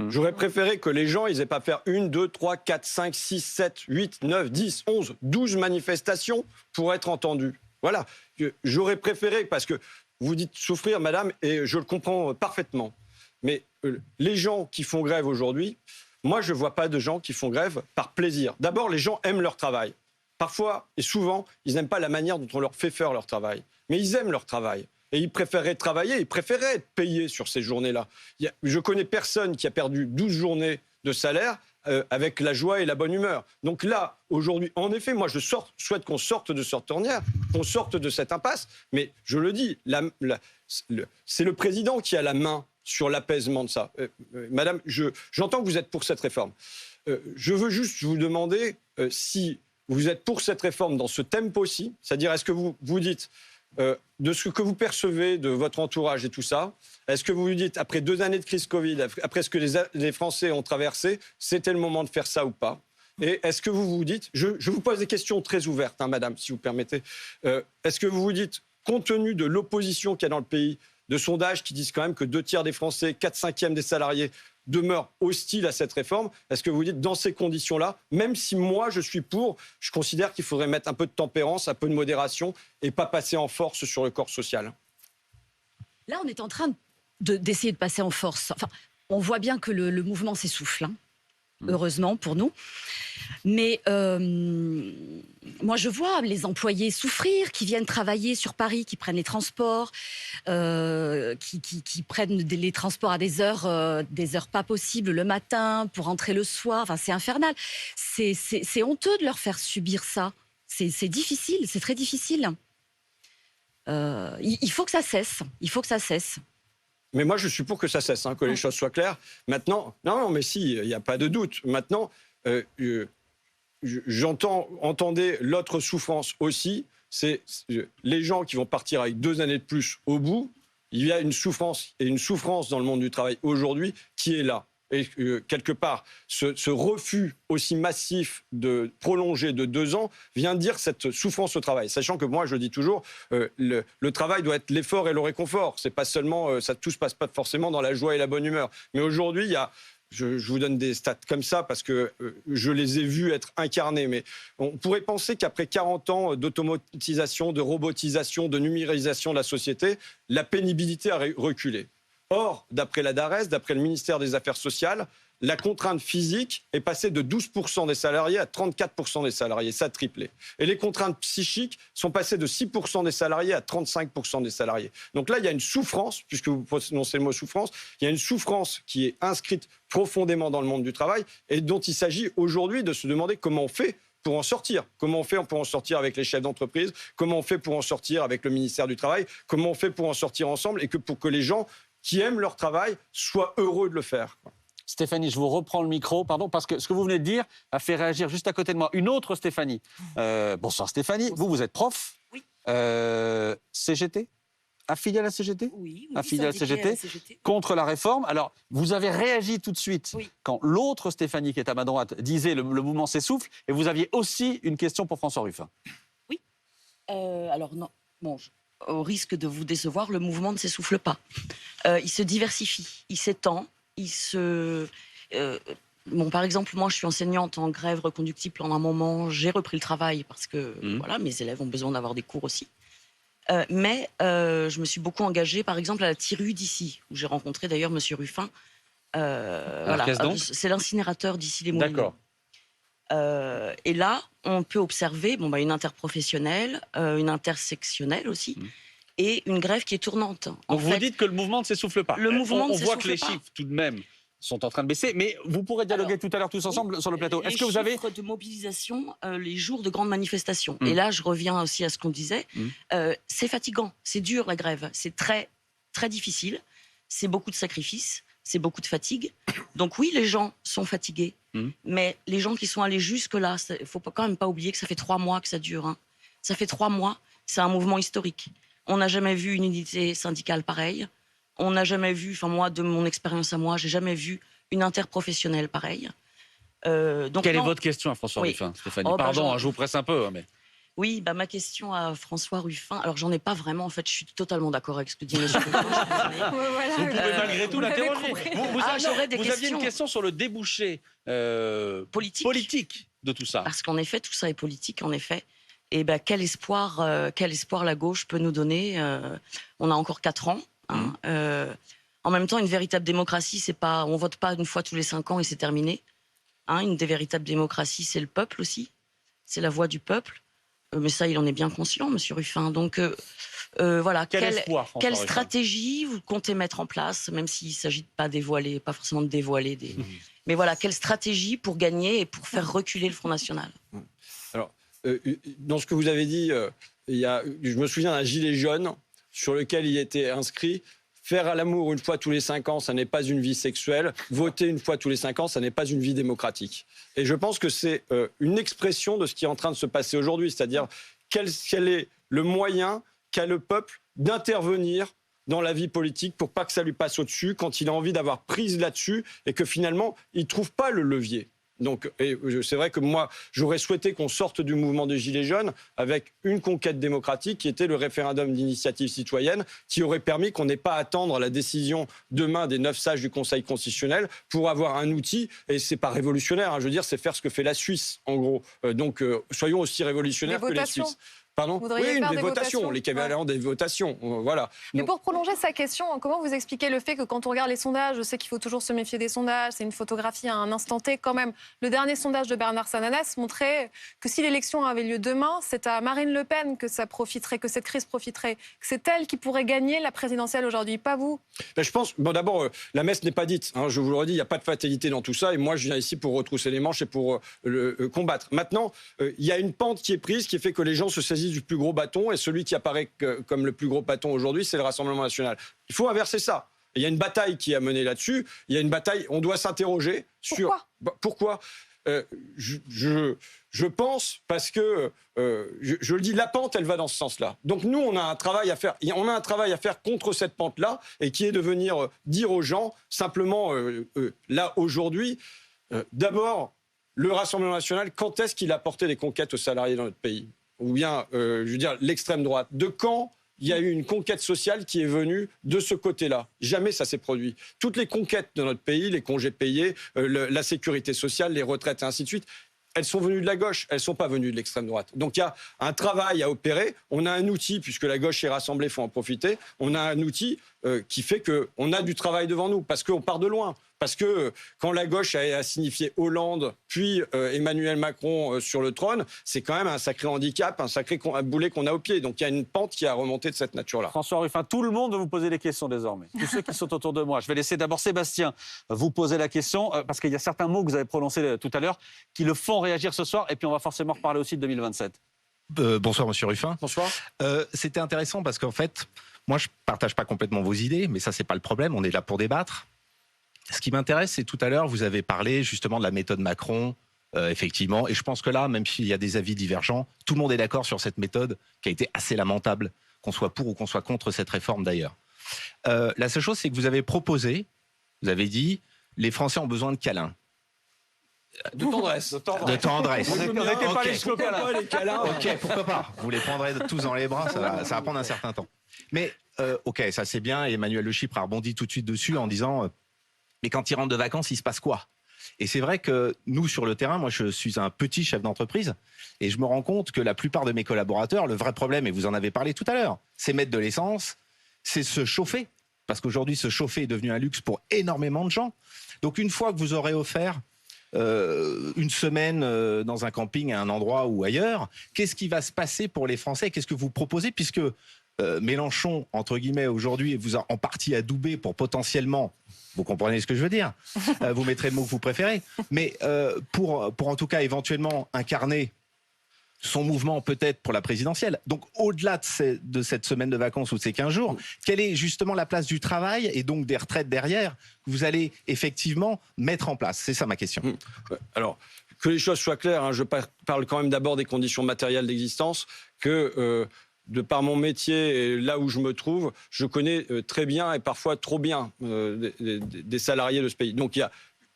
Speaker 1: J'aurais préféré que les gens, ils n'aient pas faire 1, 2, 3, 4, 5, 6, 7, 8, 9, 10, 11, 12 manifestations pour être entendus. Voilà. J'aurais préféré, parce que vous dites souffrir, madame, et je le comprends parfaitement. Mais les gens qui font grève aujourd'hui, moi, je ne vois pas de gens qui font grève par plaisir. D'abord, les gens aiment leur travail. Parfois, et souvent, ils n'aiment pas la manière dont on leur fait faire leur travail. Mais ils aiment leur travail. Et ils préféraient travailler, ils préféraient être payés sur ces journées-là. Je connais personne qui a perdu 12 journées de salaire avec la joie et la bonne humeur. Donc là, aujourd'hui, en effet, moi, je souhaite qu'on sorte de cette ornière, qu'on sorte de cette impasse. Mais je le dis, c'est le président qui a la main sur l'apaisement de ça. Madame, j'entends que vous êtes pour cette réforme. Je veux juste vous demander si vous êtes pour cette réforme dans ce tempo-ci, c'est-à-dire est-ce que vous dites... de ce que vous percevez de votre entourage et tout ça, est-ce que vous vous dites, après 2 années de crise Covid, après ce que les Français ont traversé, c'était le moment de faire ça ou pas? Et est-ce que vous vous dites, je vous pose des questions très ouvertes, hein, madame, si vous permettez, est-ce que vous vous dites, compte tenu de l'opposition qu'il y a dans le pays, de sondages qui disent quand même que 2 tiers des Français, 4/5 des salariés demeurent hostiles à cette réforme, est-ce que vous dites, dans ces conditions-là, même si moi je suis pour, je considère qu'il faudrait mettre un peu de tempérance, un peu de modération et pas passer en force sur le corps social?
Speaker 16: Là, on est en train d'essayer de passer en force. Enfin, on voit bien que le mouvement s'essouffle, hein, heureusement pour nous. Mais moi, je vois les employés souffrir, qui viennent travailler sur Paris, qui prennent les transports, qui prennent les transports à des heures pas possibles le matin pour rentrer le soir. Enfin, c'est infernal. C'est honteux de leur faire subir ça. C'est difficile, c'est très difficile. Il faut que ça cesse. Il faut que ça cesse.
Speaker 1: Mais moi, je suis pour que ça cesse, hein, que les choses soient claires. Maintenant, non, mais si, il n'y a pas de doute. Maintenant, entendez l'autre souffrance aussi, c'est les gens qui vont partir avec 2 années de plus au bout. Il y a une souffrance dans le monde du travail aujourd'hui qui est là. Et quelque part, ce refus aussi massif de prolonger de 2 ans vient dire cette souffrance au travail. Sachant que moi, je dis toujours, le travail doit être l'effort et le réconfort. C'est pas seulement, tout se passe pas forcément dans la joie et la bonne humeur. Mais aujourd'hui, il y a... Je vous donne des stats comme ça parce que je les ai vus être incarnés. Mais on pourrait penser qu'après 40 ans d'automatisation, de robotisation, de numérisation de la société, la pénibilité a reculé. Or, d'après la DARES, d'après le ministère des Affaires sociales, la contrainte physique est passée de 12% des salariés à 34% des salariés. Ça a triplé. Et les contraintes psychiques sont passées de 6% des salariés à 35% des salariés. Donc là, il y a une souffrance, puisque vous prononcez le mot souffrance, il y a une souffrance qui est inscrite profondément dans le monde du travail et dont il s'agit aujourd'hui de se demander comment on fait pour en sortir. Comment on fait pour en sortir avec les chefs d'entreprise? Comment on fait pour en sortir avec le ministère du Travail? Comment on fait pour en sortir ensemble et pour que les gens qui aiment leur travail soient heureux de le faire?
Speaker 14: Stéphanie, je vous reprends le micro, pardon, parce que ce que vous venez de dire a fait réagir juste à côté de moi une autre Stéphanie. Bonsoir Stéphanie, vous êtes prof?
Speaker 17: Oui.
Speaker 14: CGT? Affilié à la CGT?
Speaker 17: Oui,
Speaker 14: affilié à la CGT, contre la réforme. Alors, vous avez réagi tout de suite quand l'autre Stéphanie, qui est à ma droite, disait le mouvement s'essouffle, et vous aviez aussi une question pour François Ruffin.
Speaker 17: Oui. Alors, non. Bon, au risque de vous décevoir, le mouvement ne s'essouffle pas. Il se diversifie, il s'étend. Par exemple, moi, je suis enseignante en grève reconductible pendant un moment. J'ai repris le travail parce que voilà, mes élèves ont besoin d'avoir des cours aussi. Mais je me suis beaucoup engagée, par exemple, à la TIRU d'ici, où j'ai rencontré d'ailleurs M. Ruffin,
Speaker 14: Voilà.
Speaker 17: C'est l'incinérateur d'ici les Moulineaux.
Speaker 14: D'accord.
Speaker 17: Et là, on peut observer une interprofessionnelle, une intersectionnelle aussi, et une grève qui est tournante.
Speaker 14: Donc vous dites que le mouvement ne s'essouffle pas.
Speaker 17: On
Speaker 14: voit que les chiffres, tout de même, sont en train de baisser, mais vous pourrez dialoguer tout à l'heure tous ensemble sur le plateau. Est-ce que vous avez...
Speaker 17: Les chiffres de mobilisation, les jours de grandes manifestations. Et là, je reviens aussi à ce qu'on disait. C'est fatigant, c'est dur la grève, c'est très, très difficile, c'est beaucoup de sacrifices, c'est beaucoup de fatigue. Donc oui, les gens sont fatigués, mais les gens qui sont allés jusque-là, il ne faut quand même pas oublier que ça fait 3 mois que ça dure. Hein. Ça fait 3 mois, c'est un mouvement historique. On n'a jamais vu une unité syndicale pareille. On n'a jamais vu, moi, de mon expérience à moi, j'ai jamais vu une interprofessionnelle pareille.
Speaker 14: Quelle est votre question à François Ruffin, Stéphanie? Pardon, je vous presse un peu. Mais...
Speaker 17: Oui, ma question à François Ruffin, alors j'en ai pas vraiment, en fait, je suis totatalement d'accord avec ce que dit M. Ruffin.
Speaker 14: Vous pouvez malgré tout l'interroger. Vous aviez une question sur le débouché politique de tout ça.
Speaker 17: Parce qu'en effet, tout ça est politique, en effet. Et quel espoir la gauche peut nous donner. On a encore 4 ans. Hein. En même temps, une véritable démocratie, c'est pas, on vote pas une fois tous les 5 ans et c'est terminé. Hein, une des véritables démocraties, c'est le peuple aussi. C'est la voix du peuple. Mais ça, il en est bien conscient, M. Ruffin. Donc, voilà. Quelle stratégie vous comptez mettre en place, même s'il ne s'agit de pas forcément de dévoiler des... Mais voilà, quelle stratégie pour gagner et pour faire reculer le Front National?
Speaker 1: Alors, dans ce que vous avez dit, je me souviens d'un gilet jaune sur lequel il était inscrit « Faire l'amour une fois tous les 5 ans, ça n'est pas une vie sexuelle. Voter une fois tous les 5 ans, ça n'est pas une vie démocratique. » Et je pense que c'est une expression de ce qui est en train de se passer aujourd'hui, c'est-à-dire quel est le moyen qu'a le peuple d'intervenir dans la vie politique pour pas que ça lui passe au-dessus quand il a envie d'avoir prise là-dessus et que finalement, il ne trouve pas le levier. Donc, c'est vrai que moi, j'aurais souhaité qu'on sorte du mouvement des Gilets jaunes avec une conquête démocratique qui était le référendum d'initiative citoyenne, qui aurait permis qu'on n'ait pas à attendre la décision demain des 9 sages du Conseil constitutionnel pour avoir un outil. Et c'est pas révolutionnaire, hein, je veux dire, c'est faire ce que fait la Suisse, en gros. Donc, soyons aussi révolutionnaires que les Suisses. Pardon ? Oui, des votations, l'équivalent des votations. Voilà.
Speaker 13: Mais pour prolonger sa question, comment vous expliquez le fait que quand on regarde les sondages, je sais qu'il faut toujours se méfier des sondages, c'est une photographie à un instant T quand même. Le dernier sondage de Bernard Sananas montrait que si l'élection avait lieu demain, c'est à Marine Le Pen que ça profiterait, que cette crise profiterait, que c'est elle qui pourrait gagner la présidentielle aujourd'hui, pas vous.
Speaker 1: Je pense, d'abord, la messe n'est pas dite. Hein, je vous le redis, il n'y a pas de fatalité dans tout ça. Et moi, je viens ici pour retrousser les manches et pour le combattre. Maintenant, il y a une pente qui est prise qui fait que les gens se saisissent du plus gros bâton, et celui qui apparaît comme le plus gros bâton aujourd'hui, c'est le Rassemblement national. Il faut inverser ça. Il y a une bataille qui est à mener là-dessus. Il y a une bataille, on doit s'interroger sur... Pourquoi je pense, parce que, je le dis, la pente, elle va dans ce sens-là. Donc nous, on a un travail à faire. On a un travail à faire contre cette pente-là, et qui est de venir dire aux gens, simplement, là, aujourd'hui, d'abord, le Rassemblement national, quand est-ce qu'il a apporté des conquêtes aux salariés dans notre pays ? Ou bien, je veux dire, l'extrême droite. De quand il y a eu une conquête sociale qui est venue de ce côté-là? Jamais ça s'est produit. Toutes les conquêtes de notre pays, les congés payés, la sécurité sociale, les retraites et ainsi de suite, elles sont venues de la gauche, elles ne sont pas venues de l'extrême droite. Donc il y a un travail à opérer. On a un outil, puisque la gauche est rassemblée, il faut en profiter. On a un outil qui fait qu'on a du travail devant nous, parce qu'on part de loin. Parce que quand la gauche a signifié Hollande, puis Emmanuel Macron sur le trône, c'est quand même un sacré handicap, un sacré boulet qu'on a au pied. Donc il y a une pente qui a remonté de cette nature-là.
Speaker 14: François Ruffin, tout le monde veut vous poser des questions désormais. Tous ceux qui sont autour de moi. Je vais laisser d'abord Sébastien vous poser la question, parce qu'il y a certains mots que vous avez prononcés tout à l'heure qui le font réagir ce soir, et puis on va forcément reparler aussi de 2027.
Speaker 18: Bonsoir, monsieur Ruffin.
Speaker 14: Bonsoir.
Speaker 18: C'était intéressant parce qu'en fait, moi, je ne partage pas complètement vos idées, mais ça, ce n'est pas le problème. On est là pour débattre. Ce qui m'intéresse, c'est tout à l'heure, vous avez parlé justement de la méthode Macron, effectivement. Et je pense que là, même s'il y a des avis divergents, tout le monde est d'accord sur cette méthode qui a été assez lamentable, qu'on soit pour ou qu'on soit contre cette réforme d'ailleurs. La seule chose, c'est que vous avez proposé, vous avez dit, les Français ont besoin de câlins.
Speaker 1: De tendresse.
Speaker 18: De tendresse.
Speaker 14: On n'était pas jusqu'au câlin.
Speaker 18: Ok, pourquoi pas. Vous les prendrez tous dans les bras, ça va prendre un certain temps. Mais, ok, ça c'est bien. Et Emmanuel Le Chypre a rebondi tout de suite dessus en disant mais quand ils rentrent de vacances, il se passe quoi? Et c'est vrai que nous, sur le terrain, moi je suis un petit chef d'entreprise et je me rends compte que la plupart de mes collaborateurs, le vrai problème, et vous en avez parlé tout à l'heure, c'est mettre de l'essence, c'est se chauffer. parce qu'aujourd'hui, se chauffer est devenu un luxe pour énormément de gens. Donc une fois que vous aurez offert une semaine dans un camping à un endroit ou ailleurs, qu'est-ce qui va se passer pour les Français? Qu'est-ce que vous proposez? Puisque Mélenchon, entre guillemets, aujourd'hui, vous a en partie adoubé pour potentiellement, vous comprenez ce que je veux dire, vous mettrez le mot que vous préférez, mais pour en tout cas éventuellement incarner son mouvement peut-être pour la présidentielle. Donc au-delà de cette semaine de vacances ou de ces 15 jours, quelle est justement la place du travail et donc des retraites derrière que vous allez effectivement mettre en place? C'est ça ma question.
Speaker 1: Alors, que les choses soient claires, hein, je parle quand même d'abord des conditions matérielles d'existence, que de par mon métier et là où je me trouve, je connais très bien et parfois trop bien des salariés de ce pays. Donc il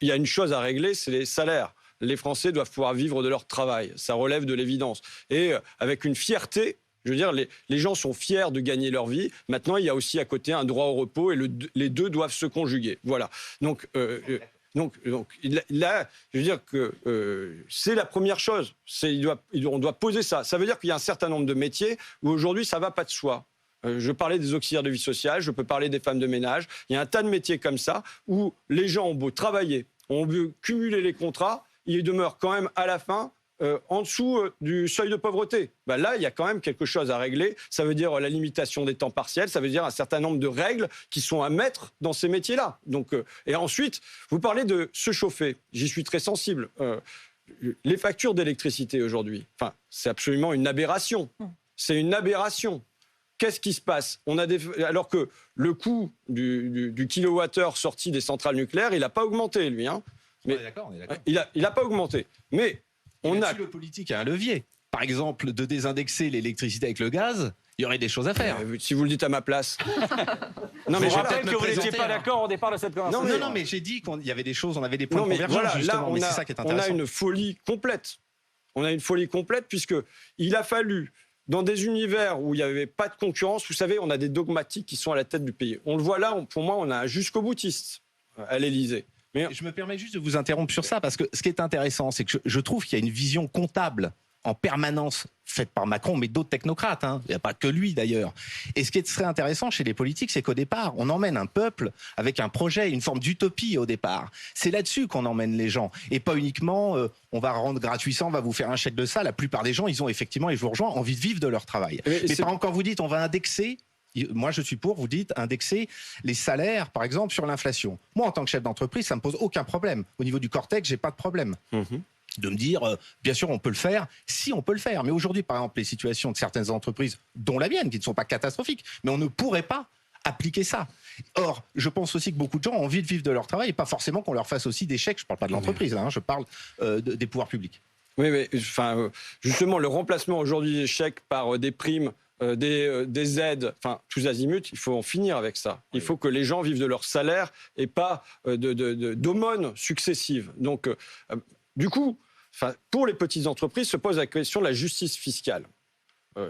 Speaker 1: y a une chose à régler, c'est les salaires. Les Français doivent pouvoir vivre de leur travail. Ça relève de l'évidence. Et avec une fierté, je veux dire, les gens sont fiers de gagner leur vie. Maintenant, il y a aussi à côté un droit au repos et les deux doivent se conjuguer. Voilà. Donc là, je veux dire que c'est la première chose. On doit poser ça. Ça veut dire qu'il y a un certain nombre de métiers où aujourd'hui, ça ne va pas de soi. Je parlais des auxiliaires de vie sociale, je peux parler des femmes de ménage. Il y a un tas de métiers comme ça où les gens ont beau travailler, ont beau cumuler les contrats, ils demeurent quand même à la fin en dessous du seuil de pauvreté. Ben là, il y a quand même quelque chose à régler. Ça veut dire la limitation des temps partiels, ça veut dire un certain nombre de règles qui sont à mettre dans ces métiers-là. Donc, et ensuite, vous parlez de se chauffer. J'y suis très sensible. Les factures d'électricité aujourd'hui, c'est absolument une aberration. C'est une aberration. Qu'est-ce qui se passe? Alors que le coût du kilowattheure sorti des centrales nucléaires, il n'a pas augmenté, lui. Hein. Mais on est d'accord. Il n'a pas augmenté. Mais
Speaker 18: le politique a un levier. Par exemple, de désindexer l'électricité avec le gaz, il y aurait des choses à faire.
Speaker 1: Si vous le dites à ma place.
Speaker 14: Non, mais je rappelle que vous n'étiez pas d'accord au départ de cette conversation.
Speaker 18: Non, mais j'ai dit qu'il y avait des choses, on avait des points de convergence, voilà, justement. Mais c'est ça qui est intéressant.
Speaker 1: On a une folie complète. On a une folie complète puisqu'il a fallu, dans des univers où il n'y avait pas de concurrence, vous savez, on a des dogmatiques qui sont à la tête du pays. On le voit là, pour moi, on a un jusqu'au-boutiste à l'Élysée.
Speaker 18: Mais je me permets juste de vous interrompre sur ça, parce que ce qui est intéressant, c'est que je trouve qu'il y a une vision comptable en permanence faite par Macron, mais d'autres technocrates. Hein. Il n'y a pas que lui, d'ailleurs. Et ce qui serait intéressant chez les politiques, c'est qu'au départ, on emmène un peuple avec un projet, une forme d'utopie au départ. C'est là-dessus qu'on emmène les gens. Et pas uniquement, on va rendre gratuit ça, on va vous faire un chèque de ça. La plupart des gens, ils ont effectivement, et je vous rejoins, envie de vivre de leur travail. Mais par exemple, quand vous dites, on va indexer... Moi, je suis pour, vous dites, indexer les salaires, par exemple, sur l'inflation. Moi, en tant que chef d'entreprise, ça ne me pose aucun problème. Au niveau du Cortex, j'ai pas de problème. De me dire, bien sûr, on peut le faire, si on peut le faire. Mais aujourd'hui, par exemple, les situations de certaines entreprises, dont la mienne, qui ne sont pas catastrophiques, mais on ne pourrait pas appliquer ça. Or, je pense aussi que beaucoup de gens ont envie de vivre de leur travail et pas forcément qu'on leur fasse aussi des chèques. Je ne parle pas de l'entreprise, hein, je parle des pouvoirs publics.
Speaker 1: Oui, mais justement, le remplacement aujourd'hui des chèques par des primes, des aides, tous azimuts, il faut en finir avec ça. Il faut que les gens vivent de leur salaire et pas d'aumônes successives. Donc, du coup, pour les petites entreprises, se pose la question de la justice fiscale.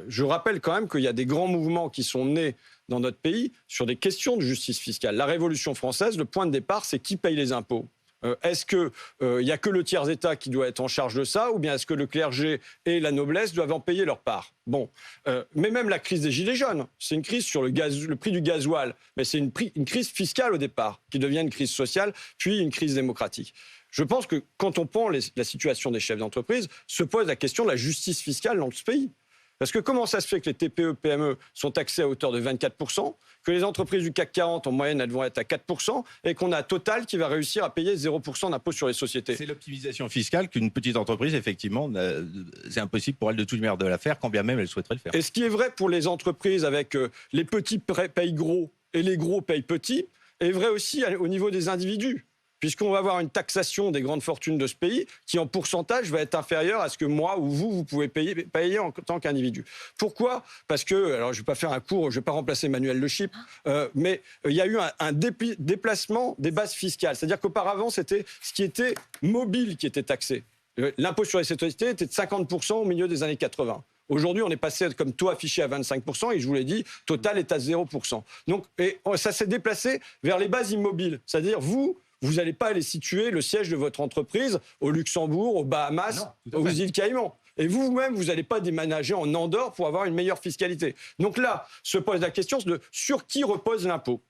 Speaker 1: Je rappelle quand même qu'il y a des grands mouvements qui sont nés dans notre pays sur des questions de justice fiscale. La Révolution française, le point de départ, c'est qui paye les impôts. Est-ce qu'il n'y a que le tiers-État qui doit être en charge de ça, ou bien est-ce que le clergé et la noblesse doivent en payer leur part? Bon, mais même la crise des Gilets jaunes, c'est une crise sur le prix du gasoil, mais c'est une crise fiscale au départ, qui devient une crise sociale, puis une crise démocratique. Je pense que quand on prend la situation des chefs d'entreprise, se pose la question de la justice fiscale dans ce pays. Parce que comment ça se fait que les TPE, PME sont taxés à hauteur de 24%, que les entreprises du CAC 40, en moyenne, elles vont être à 4%, et qu'on a Total qui va réussir à payer 0% d'impôt sur les sociétés?
Speaker 18: C'est l'optimisation fiscale qu'une petite entreprise, effectivement, c'est impossible pour elle de toute manière de la faire, quand bien même elle souhaiterait le faire.
Speaker 1: Et ce qui est vrai pour les entreprises avec les petits payent gros et les gros payent petits, est vrai aussi au niveau des individus. Puisqu'on va avoir une taxation des grandes fortunes de ce pays qui, en pourcentage, va être inférieure à ce que moi ou vous pouvez payer en tant qu'individu. Pourquoi? Parce que, alors je ne vais pas faire un cours, je ne vais pas remplacer Emmanuel Le Chypre, mais il y a eu un déplacement des bases fiscales. C'est-à-dire qu'auparavant, c'était ce qui était mobile qui était taxé. L'impôt sur les sociétés était de 50% au milieu des années 80. Aujourd'hui, on est passé comme taux affiché à 25%, et je vous l'ai dit, Total est à 0%. Donc, et ça s'est déplacé vers les bases immobiles. C'est-à-dire, vous n'allez pas aller situer le siège de votre entreprise au Luxembourg, aux Bahamas, aux îles Caïmans. Et vous-même, vous n'allez pas déménager en Andorre pour avoir une meilleure fiscalité. Donc là, se pose la question de sur qui repose l'impôt.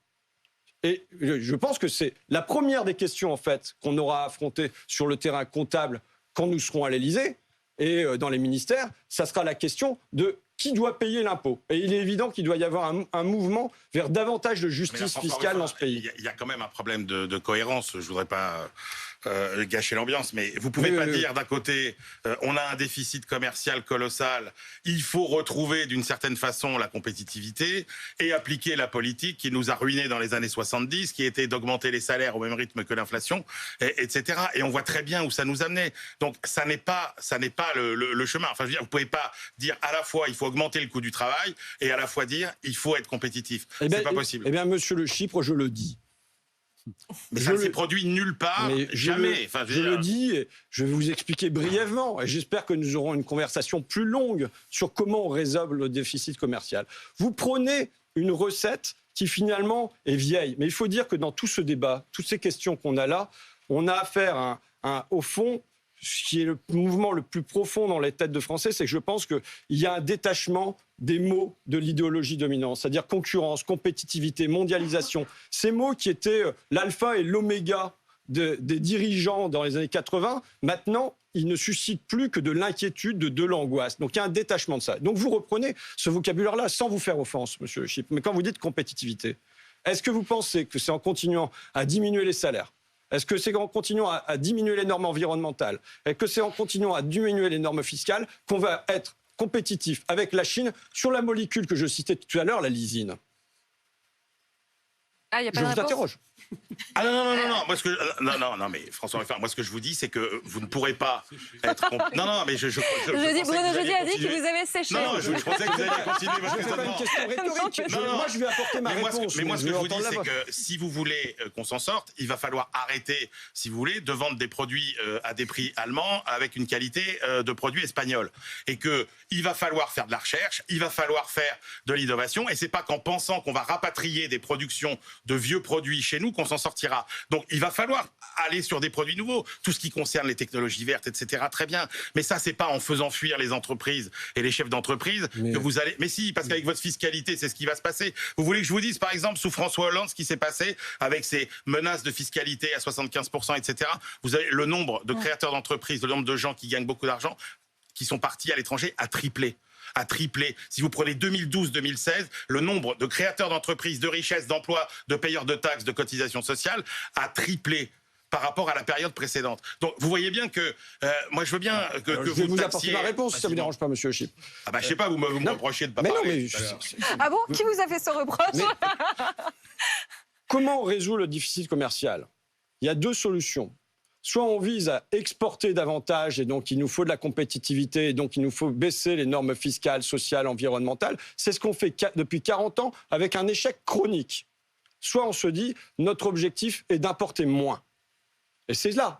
Speaker 1: Et je pense que c'est la première des questions, en fait, qu'on aura affrontées sur le terrain comptable quand nous serons à l'Élysée et dans les ministères. Ça sera la question de qui doit payer l'impôt. Et il est évident qu'il doit y avoir un mouvement vers davantage de justice fiscale dans ce pays.
Speaker 2: Il y a quand même un problème de cohérence. Je ne voudrais pas gâcher l'ambiance, mais vous ne pouvez pas dire d'un côté, on a un déficit commercial colossal, il faut retrouver d'une certaine façon la compétitivité et appliquer la politique qui nous a ruinés dans les années 70, qui était d'augmenter les salaires au même rythme que l'inflation, etc. Et on voit très bien où ça nous amenait. Donc ça n'est pas le chemin. Enfin, je veux dire, vous ne pouvez pas dire à la fois il faut augmenter le coût du travail et à la fois dire il faut être compétitif. C'est pas possible.
Speaker 1: Eh bien, monsieur Le Chypre, je le dis.
Speaker 2: Mais ça ne s'est produit nulle part, jamais.
Speaker 1: Je le dis, et je vais vous expliquer brièvement, et j'espère que nous aurons une conversation plus longue sur comment on résolve le déficit commercial. Vous prenez une recette qui finalement est vieille, mais il faut dire que dans tout ce débat, toutes ces questions qu'on a là, on a affaire au fond, ce qui est le mouvement le plus profond dans les têtes de Français, c'est que je pense qu'il y a un détachement des mots de l'idéologie dominante, c'est-à-dire concurrence, compétitivité, mondialisation. Ces mots qui étaient l'alpha et l'oméga des dirigeants dans les années 80, maintenant, ils ne suscitent plus que de l'inquiétude, de l'angoisse. Donc il y a un détachement de ça. Donc vous reprenez ce vocabulaire-là sans vous faire offense, monsieur Le Chypre. Mais quand vous dites compétitivité, est-ce que vous pensez que c'est en continuant à diminuer les salaires ? Est-ce que c'est en continuant à diminuer les normes environnementales? Est-ce que c'est en continuant à diminuer les normes fiscales qu'on va être compétitif avec la Chine sur la molécule que je citais tout à l'heure, la lysine?
Speaker 13: Ah, y a pas
Speaker 1: je
Speaker 13: de
Speaker 1: vous
Speaker 13: réponse
Speaker 1: interroge.
Speaker 2: Ah non, mais François Ruffin, moi ce que je vous dis, c'est que vous ne pourrez pas être... Non, mais je
Speaker 13: Bruno Jeudi a dit qu'il vous avait séché.
Speaker 2: Non, je pensais que vous alliez continuer votre raisonnement.
Speaker 1: C'est pas une question rhétorique. Moi, je vais apporter ma réponse.
Speaker 2: Mais moi, ce que je vous dis, c'est que si vous voulez qu'on s'en sorte, il va falloir arrêter, si vous voulez, de vendre des produits à des prix allemands avec une qualité de produits espagnols. Et qu'il va falloir faire de la recherche, il va falloir faire de l'innovation, et c'est pas qu'en pensant qu'on va rapatrier des productions de vieux produits chez nous qu'on s'en sortira. Donc il va falloir aller sur des produits nouveaux, tout ce qui concerne les technologies vertes, etc. Très bien, mais ça c'est pas en faisant fuir les entreprises et les chefs d'entreprise que vous allez... Mais si, parce qu'avec votre fiscalité, c'est ce qui va se passer. Vous voulez que je vous dise, par exemple, sous François Hollande, ce qui s'est passé avec ces menaces de fiscalité à 75%, etc. Vous avez le nombre de créateurs d'entreprises, le nombre de gens qui gagnent beaucoup d'argent, qui sont partis à l'étranger, a triplé. Si vous prenez 2012-2016, le nombre de créateurs d'entreprises, de richesses, d'emplois, de payeurs de taxes, de cotisations sociales a triplé par rapport à la période précédente. Donc vous voyez bien que moi je veux bien que vous
Speaker 1: vais vous apporter ma réponse si ça ne vous dérange pas, monsieur Le Chypre.
Speaker 2: Ah bah je sais pas, vous me reprochez de ne pas parler.
Speaker 13: Ah bon? Qui vous a fait ce reproche?
Speaker 1: Comment on résout le déficit commercial? Il y a deux solutions. Soit on vise à exporter davantage et donc il nous faut de la compétitivité et donc il nous faut baisser les normes fiscales, sociales, environnementales. C'est ce qu'on fait depuis 40 ans avec un échec chronique. Soit on se dit notre objectif est d'importer moins. Et c'est là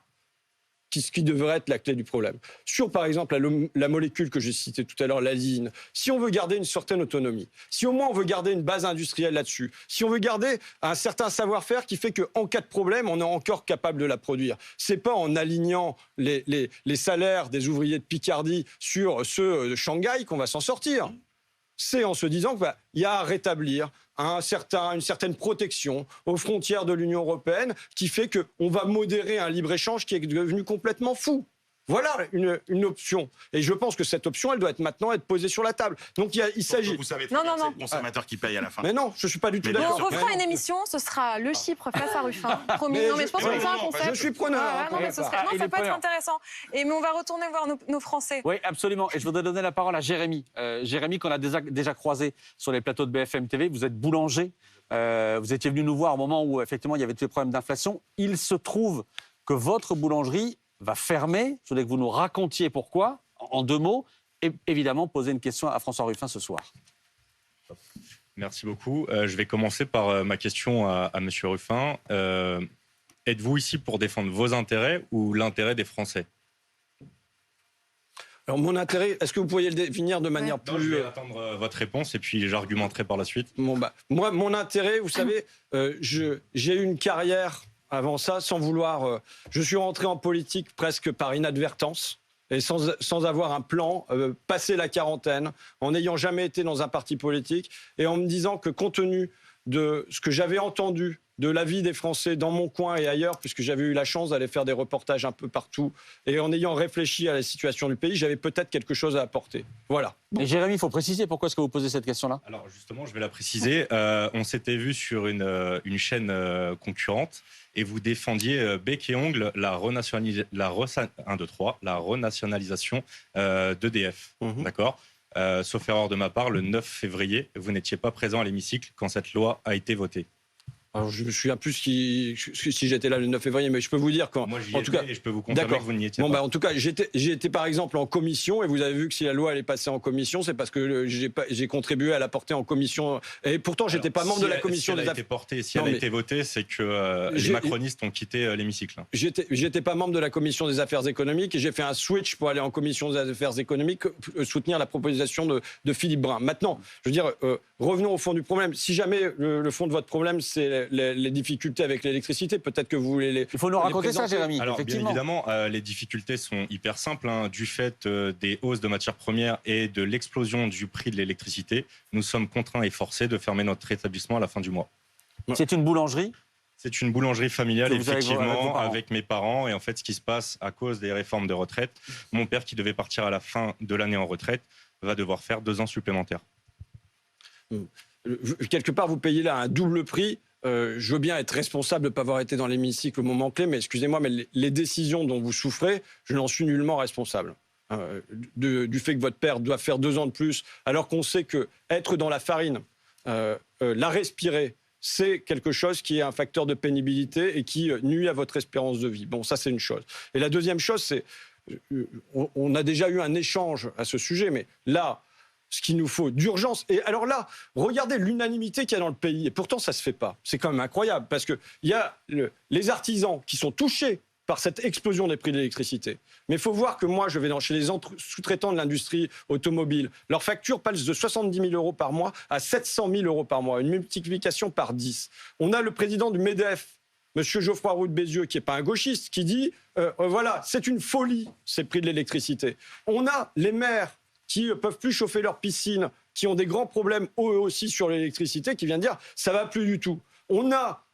Speaker 1: ce qui devrait être la clé du problème. Sur, par exemple, la molécule que j'ai citée tout à l'heure, la lysine, si on veut garder une certaine autonomie, si au moins on veut garder une base industrielle là-dessus, si on veut garder un certain savoir-faire qui fait qu'en cas de problème, on est encore capable de la produire. C'est pas en alignant les salaires des ouvriers de Picardie sur ceux de Shanghai qu'on va s'en sortir. C'est en se disant qu'il y a à rétablir une certaine protection aux frontières de l'Union européenne qui fait qu'on va modérer un libre-échange qui est devenu complètement fou. Voilà une option. Et je pense que cette option, elle doit maintenant être posée sur la table. Donc il s'agit...
Speaker 2: Vous savez très bien que c'est le consommateur qui paye à la fin.
Speaker 1: Mais non, je ne suis pas du tout d'accord.
Speaker 13: On refera une émission, ce sera Le Chypre face à Ruffin. Promis. Non, mais je pense que c'est un concept.
Speaker 1: Je suis preneur.
Speaker 13: Ça peut être intéressant. Mais on va retourner voir nos Français.
Speaker 14: Oui, absolument. Et je voudrais donner la parole à Jérémy. Jérémy, qu'on a déjà croisé sur les plateaux de BFM TV. Vous êtes boulanger. Vous étiez venu nous voir au moment où, effectivement, il y avait tous les problèmes d'inflation. Il se trouve que votre boulangerie va fermer. Je voulais que vous nous racontiez pourquoi, en 2 mots, et évidemment poser une question à François Ruffin ce soir.
Speaker 19: Merci beaucoup. Je vais commencer par ma question à M. Ruffin. Êtes-vous ici pour défendre vos intérêts ou l'intérêt des Français?
Speaker 1: Alors mon intérêt, est-ce que vous pourriez le définir de manière plus...
Speaker 19: Je vais attendre votre réponse et puis j'argumenterai par la suite.
Speaker 1: Moi, mon intérêt, vous savez, j'ai eu une carrière... Avant ça, sans vouloir... je suis rentré en politique presque par inadvertance et sans avoir un plan, passé la quarantaine, en n'ayant jamais été dans un parti politique et en me disant que compte tenu de ce que j'avais entendu de l'avis des Français dans mon coin et ailleurs, puisque j'avais eu la chance d'aller faire des reportages un peu partout, et en ayant réfléchi à la situation du pays, j'avais peut-être quelque chose à apporter. Voilà.
Speaker 14: Et Jérémy, il faut préciser pourquoi est-ce que vous posez cette question-là?
Speaker 19: Alors justement, je vais la préciser. On s'était vu sur une chaîne concurrente et vous défendiez bec et ongle la renationalisation d'EDF. D'accord. Sauf erreur de ma part, le 9 février, vous n'étiez pas présent à l'hémicycle quand cette loi a été votée.
Speaker 1: Alors, je me souviens plus si j'étais là le 9 février, mais je peux vous dire quand.
Speaker 19: Moi, j'y étais et je peux vous confirmer que vous n'y étiez pas.
Speaker 1: En tout cas, j'étais par exemple en commission, et vous avez vu que si la loi elle est passée en commission, c'est parce que j'ai contribué à la porter en commission. Et pourtant, j'étais pas membre de la commission des affaires.
Speaker 19: Si elle a été votée, c'est que les macronistes ont quitté l'hémicycle.
Speaker 1: J'étais pas membre de la commission des affaires économiques et j'ai fait un switch pour aller en commission des affaires économiques, soutenir la proposition de Philippe Brun. Maintenant, je veux dire, revenons au fond du problème. Si jamais le fond de votre problème, c'est les difficultés avec l'électricité, peut-être que vous voulez les.
Speaker 14: Il faut nous raconter ça, Jérémy.
Speaker 19: Alors,
Speaker 14: effectivement.
Speaker 19: bien évidemment, les difficultés sont hyper simples. Du fait des hausses de matières premières et de l'explosion du prix de l'électricité, nous sommes contraints et forcés de fermer notre établissement à la fin du mois.
Speaker 14: C'est une boulangerie ?
Speaker 19: C'est une boulangerie familiale, effectivement,
Speaker 14: avec
Speaker 19: mes parents. Et en fait, ce qui se passe à cause des réformes de retraite, mon père, qui devait partir à la fin de l'année en retraite, va devoir faire 2 ans supplémentaires.
Speaker 1: Quelque part, vous payez là un double prix. Je veux bien être responsable de ne pas avoir été dans l'hémicycle au moment clé, mais excusez-moi, mais les décisions dont vous souffrez, je n'en suis nullement responsable. Du fait que votre père doit faire 2 ans de plus, alors qu'on sait que être dans la farine, la respirer, c'est quelque chose qui est un facteur de pénibilité et qui nuit à votre espérance de vie. Bon, ça, c'est une chose. Et la deuxième chose, c'est on a déjà eu un échange à ce sujet, mais là, ce qu'il nous faut d'urgence. Et alors là, regardez l'unanimité qu'il y a dans le pays. Et pourtant, ça ne se fait pas. C'est quand même incroyable parce qu'il y a les artisans qui sont touchés par cette explosion des prix de l'électricité. Mais il faut voir que moi, je vais chez les sous-traitants de l'industrie automobile. Leur facture passe de 70 000 euros par mois à 700 000 euros par mois. Une multiplication par 10. On a le président du MEDEF, M. Geoffroy Roux de Bézieux, qui n'est pas un gauchiste, qui dit voilà, c'est une folie, ces prix de l'électricité. On a les maires qui ne peuvent plus chauffer leur piscine, qui ont des grands problèmes eux aussi sur l'électricité, qui viennent dire ça ne va plus du tout. On a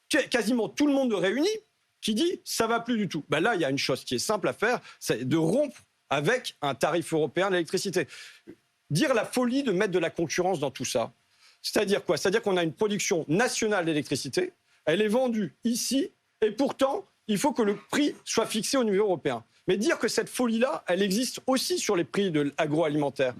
Speaker 1: quasiment tout le monde réuni qui dit ça ne va plus du tout. Ben là, il y a une chose qui est simple à faire, c'est de rompre avec un tarif européen d'électricité. Dire la folie de mettre de la concurrence dans tout ça, c'est-à-dire quoi? C'est-à-dire qu'on a une production nationale d'électricité, elle est vendue ici, et pourtant, il faut que le prix soit fixé au niveau européen. Mais dire que cette folie-là, elle existe aussi sur les prix de l'agroalimentaire.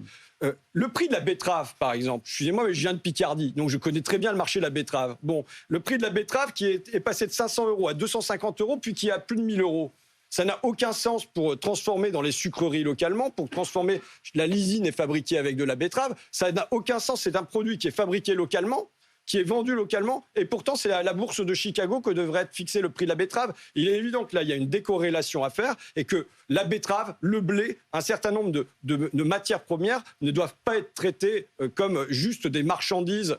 Speaker 1: Le prix de la betterave, par exemple, excusez-moi, mais je viens de Picardie, donc je connais très bien le marché de la betterave. Bon, le prix de la betterave qui est passé de 500 euros à 250 euros, puis qui est à plus de 1000 euros. Ça n'a aucun sens pour transformer dans les sucreries localement, pour transformer la lysine est fabriquée avec de la betterave. Ça n'a aucun sens, c'est un produit qui est fabriqué localement, qui est vendu localement, et pourtant c'est à la bourse de Chicago que devrait être fixé le prix de la betterave. Il est évident que là, il y a une décorrélation à faire, et que la betterave, le blé, un certain nombre de matières premières ne doivent pas être traitées comme juste des marchandises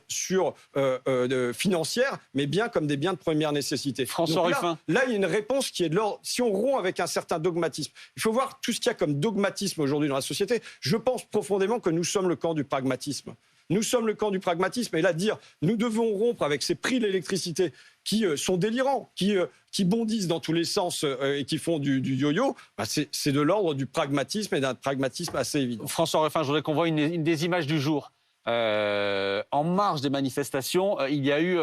Speaker 1: financières, mais bien comme des biens de première nécessité.
Speaker 14: François Ruffin.
Speaker 1: Là, il y a une réponse qui est de l'ordre, si on rompt avec un certain dogmatisme. Il faut voir tout ce qu'il y a comme dogmatisme aujourd'hui dans la société. Je pense profondément que nous sommes le camp du pragmatisme. Nous sommes le camp du pragmatisme, et là, dire nous devons rompre avec ces prix de l'électricité qui sont délirants, qui bondissent dans tous les sens et qui font du yo-yo, bah c'est de l'ordre du pragmatisme, et d'un pragmatisme assez évident.
Speaker 14: François Ruffin, je voudrais qu'on voit une des images du jour. En marge des manifestations, il y a eu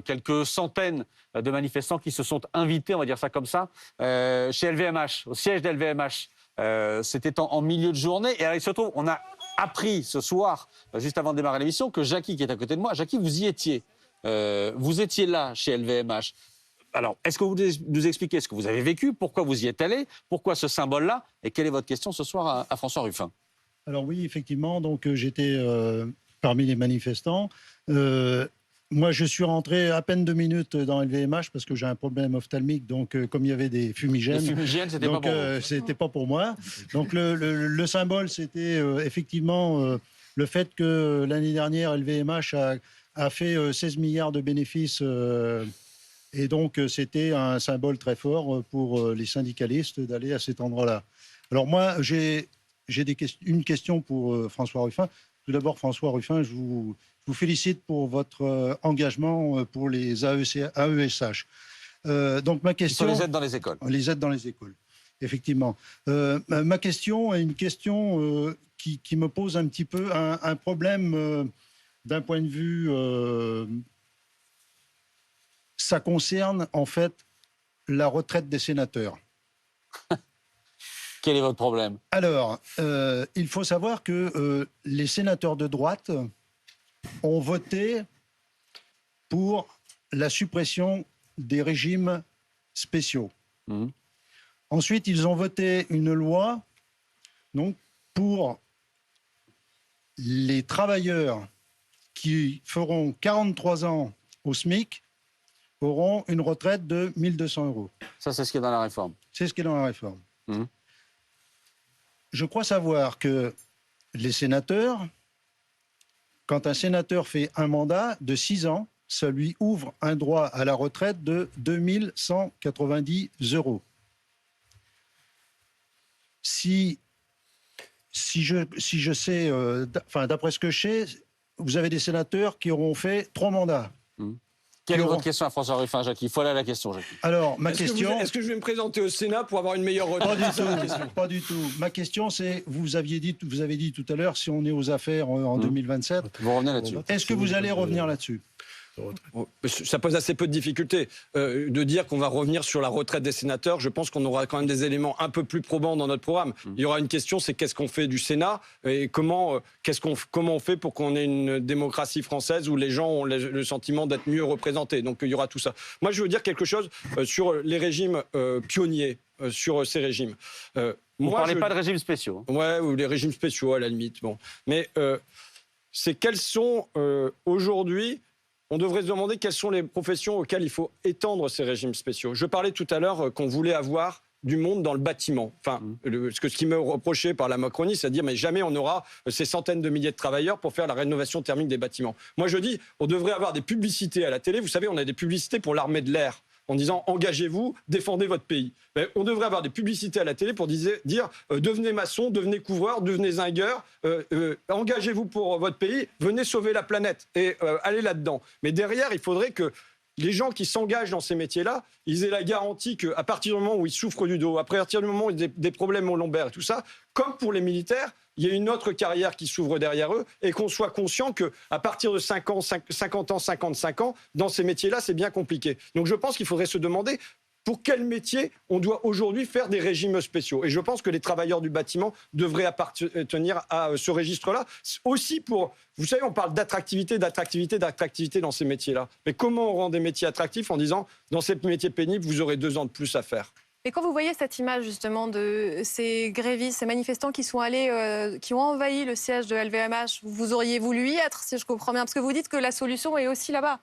Speaker 14: quelques centaines de manifestants qui se sont invités, on va dire ça comme ça, chez LVMH, au siège d'LVMH. C'était en milieu de journée, et alors, surtout, on a appris ce soir, juste avant de démarrer l'émission, que Jackie, qui est à côté de moi, Jackie, vous y étiez. Vous étiez là, chez LVMH. Alors, est-ce que vous nous expliquez ce que vous avez vécu, pourquoi vous y êtes allé, pourquoi ce symbole-là, et quelle est votre question ce soir à François Ruffin?
Speaker 20: Alors oui, effectivement, donc j'étais parmi les manifestants. Moi, je suis rentré à peine 2 minutes dans LVMH parce que j'ai un problème ophtalmique. Donc, comme il y avait des fumigènes,
Speaker 14: c'était pas pour vous.
Speaker 20: C'était pas pour moi. Donc, le symbole, c'était effectivement le fait que l'année dernière, LVMH a fait 16 milliards de bénéfices. Et donc, c'était un symbole très fort pour les syndicalistes d'aller à cet endroit-là. Alors moi, j'ai j'ai une question pour François Ruffin. Tout d'abord, François Ruffin, je vous félicite pour votre engagement pour les AESH. Donc ma question...
Speaker 14: Sur les aides dans les écoles.
Speaker 20: Les aides dans les écoles, effectivement. Ma question est une question qui me pose un petit peu un problème d'un point de vue... ça concerne en fait la retraite des sénateurs.
Speaker 14: Quel est votre problème?
Speaker 20: Alors, il faut savoir que les sénateurs de droite ont voté pour la suppression des régimes spéciaux. Ensuite, ils ont voté une loi donc, pour les travailleurs qui feront 43 ans au SMIC auront une retraite de 1 200 €.
Speaker 14: Ça, c'est ce qui est dans la réforme.
Speaker 20: C'est ce qui est dans la réforme. Je crois savoir que les sénateurs, quand un sénateur fait un mandat de 6 ans, ça lui ouvre un droit à la retraite de 2 190 €. Si je sais, d'après ce que je sais, vous avez des sénateurs qui auront fait 3 mandats.
Speaker 14: Quelle est votre question à François Ruffin, Jackie? Il faut aller à la question, Jackie.
Speaker 20: Alors, ma question...
Speaker 1: Est-ce que je vais me présenter au Sénat pour avoir une meilleure retraite?
Speaker 20: Pas du tout. Ma question, c'est, vous avez dit tout à l'heure, si on est aux affaires en 2027...
Speaker 14: Vous revenez là-dessus.
Speaker 20: Est-ce que vous allez revenir là-dessus?
Speaker 1: Ça pose assez peu de difficultés. De dire qu'on va revenir sur la retraite des sénateurs, je pense qu'on aura quand même des éléments un peu plus probants dans notre programme. Il y aura une question, c'est qu'est-ce qu'on fait du Sénat et comment on fait pour qu'on ait une démocratie française où les gens ont le sentiment d'être mieux représentés. Donc il y aura tout ça. Moi, je veux dire quelque chose sur les régimes pionniers, sur ces régimes.
Speaker 14: Vous ne parlez pas de régimes spéciaux.
Speaker 1: Ouais, ou les régimes spéciaux à la limite. Bon. Mais c'est quels sont aujourd'hui... On devrait se demander quelles sont les professions auxquelles il faut étendre ces régimes spéciaux. Je parlais tout à l'heure qu'on voulait avoir du monde dans le bâtiment. Enfin, ce qui me reprochait par la Macronie, c'est de dire mais jamais on aura ces centaines de milliers de travailleurs pour faire la rénovation thermique des bâtiments. Moi, je dis, on devrait avoir des publicités à la télé. Vous savez, on a des publicités pour l'armée de l'air en disant engagez-vous, défendez votre pays. Mais on devrait avoir des publicités à la télé pour dire devenez maçon, devenez couvreur, devenez zingueur, engagez-vous pour votre pays, venez sauver la planète et allez là-dedans. Mais derrière, il faudrait que les gens qui s'engagent dans ces métiers-là, ils aient la garantie qu'à partir du moment où ils souffrent du dos, à partir du moment où ils ont des problèmes au lombaire et tout ça, comme pour les militaires, il y a une autre carrière qui s'ouvre derrière eux et qu'on soit conscient qu'à partir de 50 ans, 55 ans, dans ces métiers-là, c'est bien compliqué. Donc je pense qu'il faudrait se demander pour quel métier on doit aujourd'hui faire des régimes spéciaux. Et je pense que les travailleurs du bâtiment devraient appartenir à ce registre-là. Aussi pour... Vous savez, on parle d'attractivité dans ces métiers-là. Mais comment on rend des métiers attractifs en disant, dans ces métiers pénibles, vous aurez 2 ans de plus à faire?
Speaker 13: Et quand vous voyez cette image justement de ces grévistes, ces manifestants qui sont allés, qui ont envahi le siège de LVMH, vous auriez voulu y être, si je comprends bien, parce que vous dites que la solution est aussi là-bas.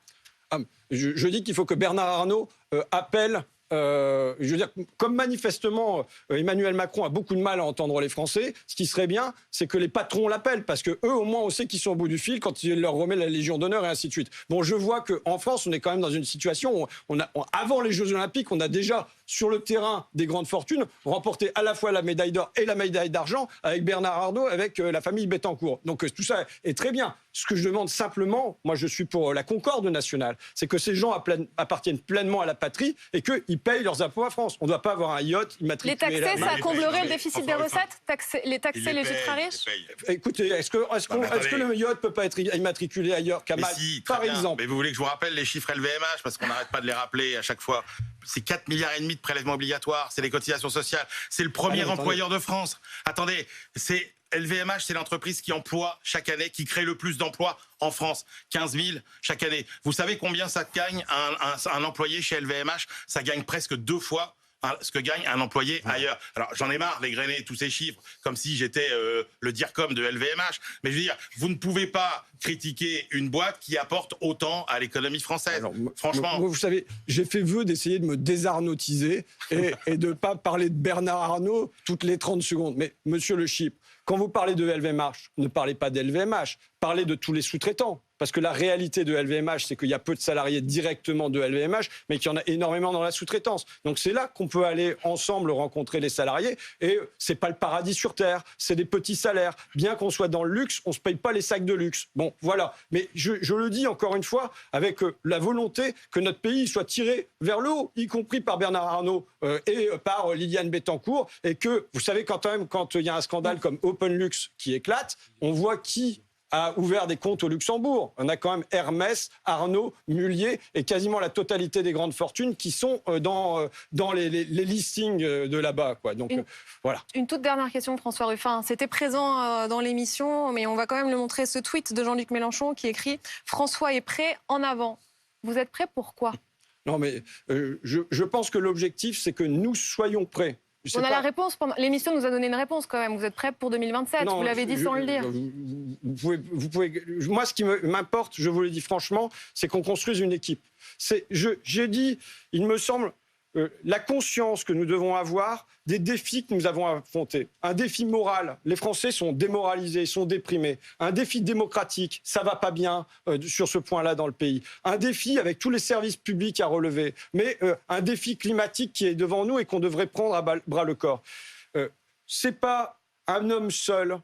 Speaker 1: Je dis qu'il faut que Bernard Arnault appelle... je veux dire, comme manifestement Emmanuel Macron a beaucoup de mal à entendre les Français, ce qui serait bien, c'est que les patrons l'appellent, parce que eux, au moins, on sait qu'ils sont au bout du fil quand il leur remet la Légion d'honneur et ainsi de suite. Bon, je vois qu'en France, on est quand même dans une situation où avant les Jeux Olympiques, on a déjà sur le terrain des grandes fortunes remporté à la fois la médaille d'or et la médaille d'argent avec Bernard Arnault, avec la famille Bettencourt. Donc tout ça est très bien. Ce que je demande simplement, moi je suis pour la concorde nationale, c'est que ces gens appartiennent pleinement à la patrie et qu'ils payent leurs impôts en France. On ne doit pas avoir un yacht immatriculé.
Speaker 13: Les taxer, ça comblerait le déficit des recettes? Les taxer les ultra-riches?
Speaker 1: Écoutez, est-ce que le yacht ne peut pas être immatriculé ailleurs qu'à Malte, par exemple?
Speaker 2: Mais vous voulez que je vous rappelle les chiffres LVMH, parce qu'on n'arrête pas de les rappeler à chaque fois. C'est 4,5 milliards de prélèvements obligatoires, c'est les cotisations sociales, c'est le premier employeur de France. Attendez, c'est... LVMH, c'est l'entreprise qui emploie chaque année, qui crée le plus d'emplois en France. 15 000 chaque année. Vous savez combien ça gagne un employé chez LVMH? Ça gagne presque 2 fois ce que gagne un employé ailleurs. Alors, j'en ai marre d'égrener tous ces chiffres, comme si j'étais le DIRCOM de LVMH. Mais je veux dire, vous ne pouvez pas critiquer une boîte qui apporte autant à l'économie française. Alors, franchement...
Speaker 1: Moi, vous savez, j'ai fait vœu d'essayer de me désarnautiser et de ne pas parler de Bernard Arnault toutes les 30 secondes. Mais, monsieur Le Chypre, quand vous parlez de LVMH, ne parlez pas d'LVMH, parlez de tous les sous-traitants. parce que la réalité de LVMH, c'est qu'il y a peu de salariés directement de LVMH, mais qu'il y en a énormément dans la sous-traitance. Donc c'est là qu'on peut aller ensemble rencontrer les salariés, et c'est pas le paradis sur Terre, c'est des petits salaires. Bien qu'on soit dans le luxe, on se paye pas les sacs de luxe. Bon, voilà. Mais je le dis encore une fois, avec la volonté que notre pays soit tiré vers le haut, y compris par Bernard Arnault et par Liliane Bettencourt, et que, vous savez, quand il y a un scandale comme OpenLux qui éclate, on voit qui a ouvert des comptes au Luxembourg. On a quand même Hermès, Arnault, Mullier et quasiment la totalité des grandes fortunes qui sont dans les listings de là-bas, quoi. Donc voilà.
Speaker 13: Une toute dernière question, François Ruffin. C'était présent dans l'émission, mais on va quand même le montrer, ce tweet de Jean-Luc Mélenchon qui écrit « François est prêt, en avant ». Vous êtes prêt pour quoi ?
Speaker 1: Non, mais je pense que l'objectif, c'est que nous soyons prêts.
Speaker 13: On a la réponse. L'émission nous a donné une réponse quand même. Vous êtes prêt pour 2027 ? Vous l'avez dit sans le dire.
Speaker 1: Vous pouvez. Moi, ce qui m'importe, je vous le dis franchement, c'est qu'on construise une équipe. J'ai dit, il me semble, la conscience que nous devons avoir des défis que nous avons affrontés. Un défi moral, les Français sont démoralisés, sont déprimés. Un défi démocratique, ça va pas bien sur ce point-là dans le pays. Un défi avec tous les services publics à relever. Mais un défi climatique qui est devant nous et qu'on devrait prendre à bras le corps. C'est pas un homme seul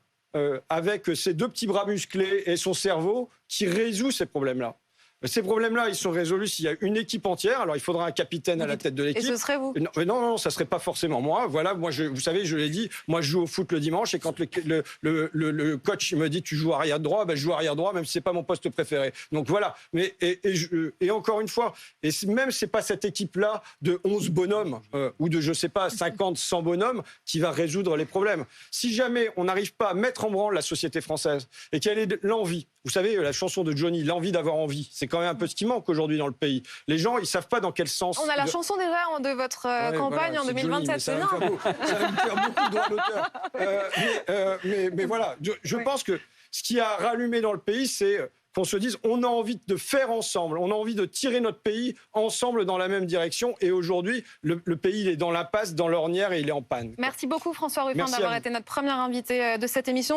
Speaker 1: avec ses 2 petits bras musclés et son cerveau qui résout ces problèmes-là. Ces problèmes-là, ils sont résolus s'il y a une équipe entière. Alors, il faudra un capitaine à la tête de l'équipe.
Speaker 13: Et ce serait vous ?
Speaker 1: Non, ça ne serait pas forcément moi. Voilà, moi, vous savez, je l'ai dit, moi, je joue au foot le dimanche et quand le coach me dit « tu joues arrière droit », ben, je joue arrière droit, même si ce n'est pas mon poste préféré. Donc voilà. Mais, et encore une fois, et même ce n'est pas cette équipe-là de 11 bonhommes ou de, je ne sais pas, 50, 100 bonhommes qui va résoudre les problèmes. Si jamais on n'arrive pas à mettre en branle la société française et qu'elle ait l'envie, vous savez, la chanson de Johnny, l'envie d'avoir envie, c'est quand même un peu ce qui manque aujourd'hui dans le pays. Les gens, ils ne savent pas dans quel sens...
Speaker 13: On a la chanson déjà de votre campagne en 2027, c'est énorme.
Speaker 1: Ça va me faire beaucoup de droits d'auteur. Mais voilà, je pense que ce qui a rallumé dans le pays, c'est qu'on se dise on a envie de faire ensemble, on a envie de tirer notre pays ensemble dans la même direction. Et aujourd'hui, le pays il est dans l'impasse, dans l'ornière et il est en panne.
Speaker 13: Merci beaucoup François Ruffin d'avoir été notre premier invité de cette émission.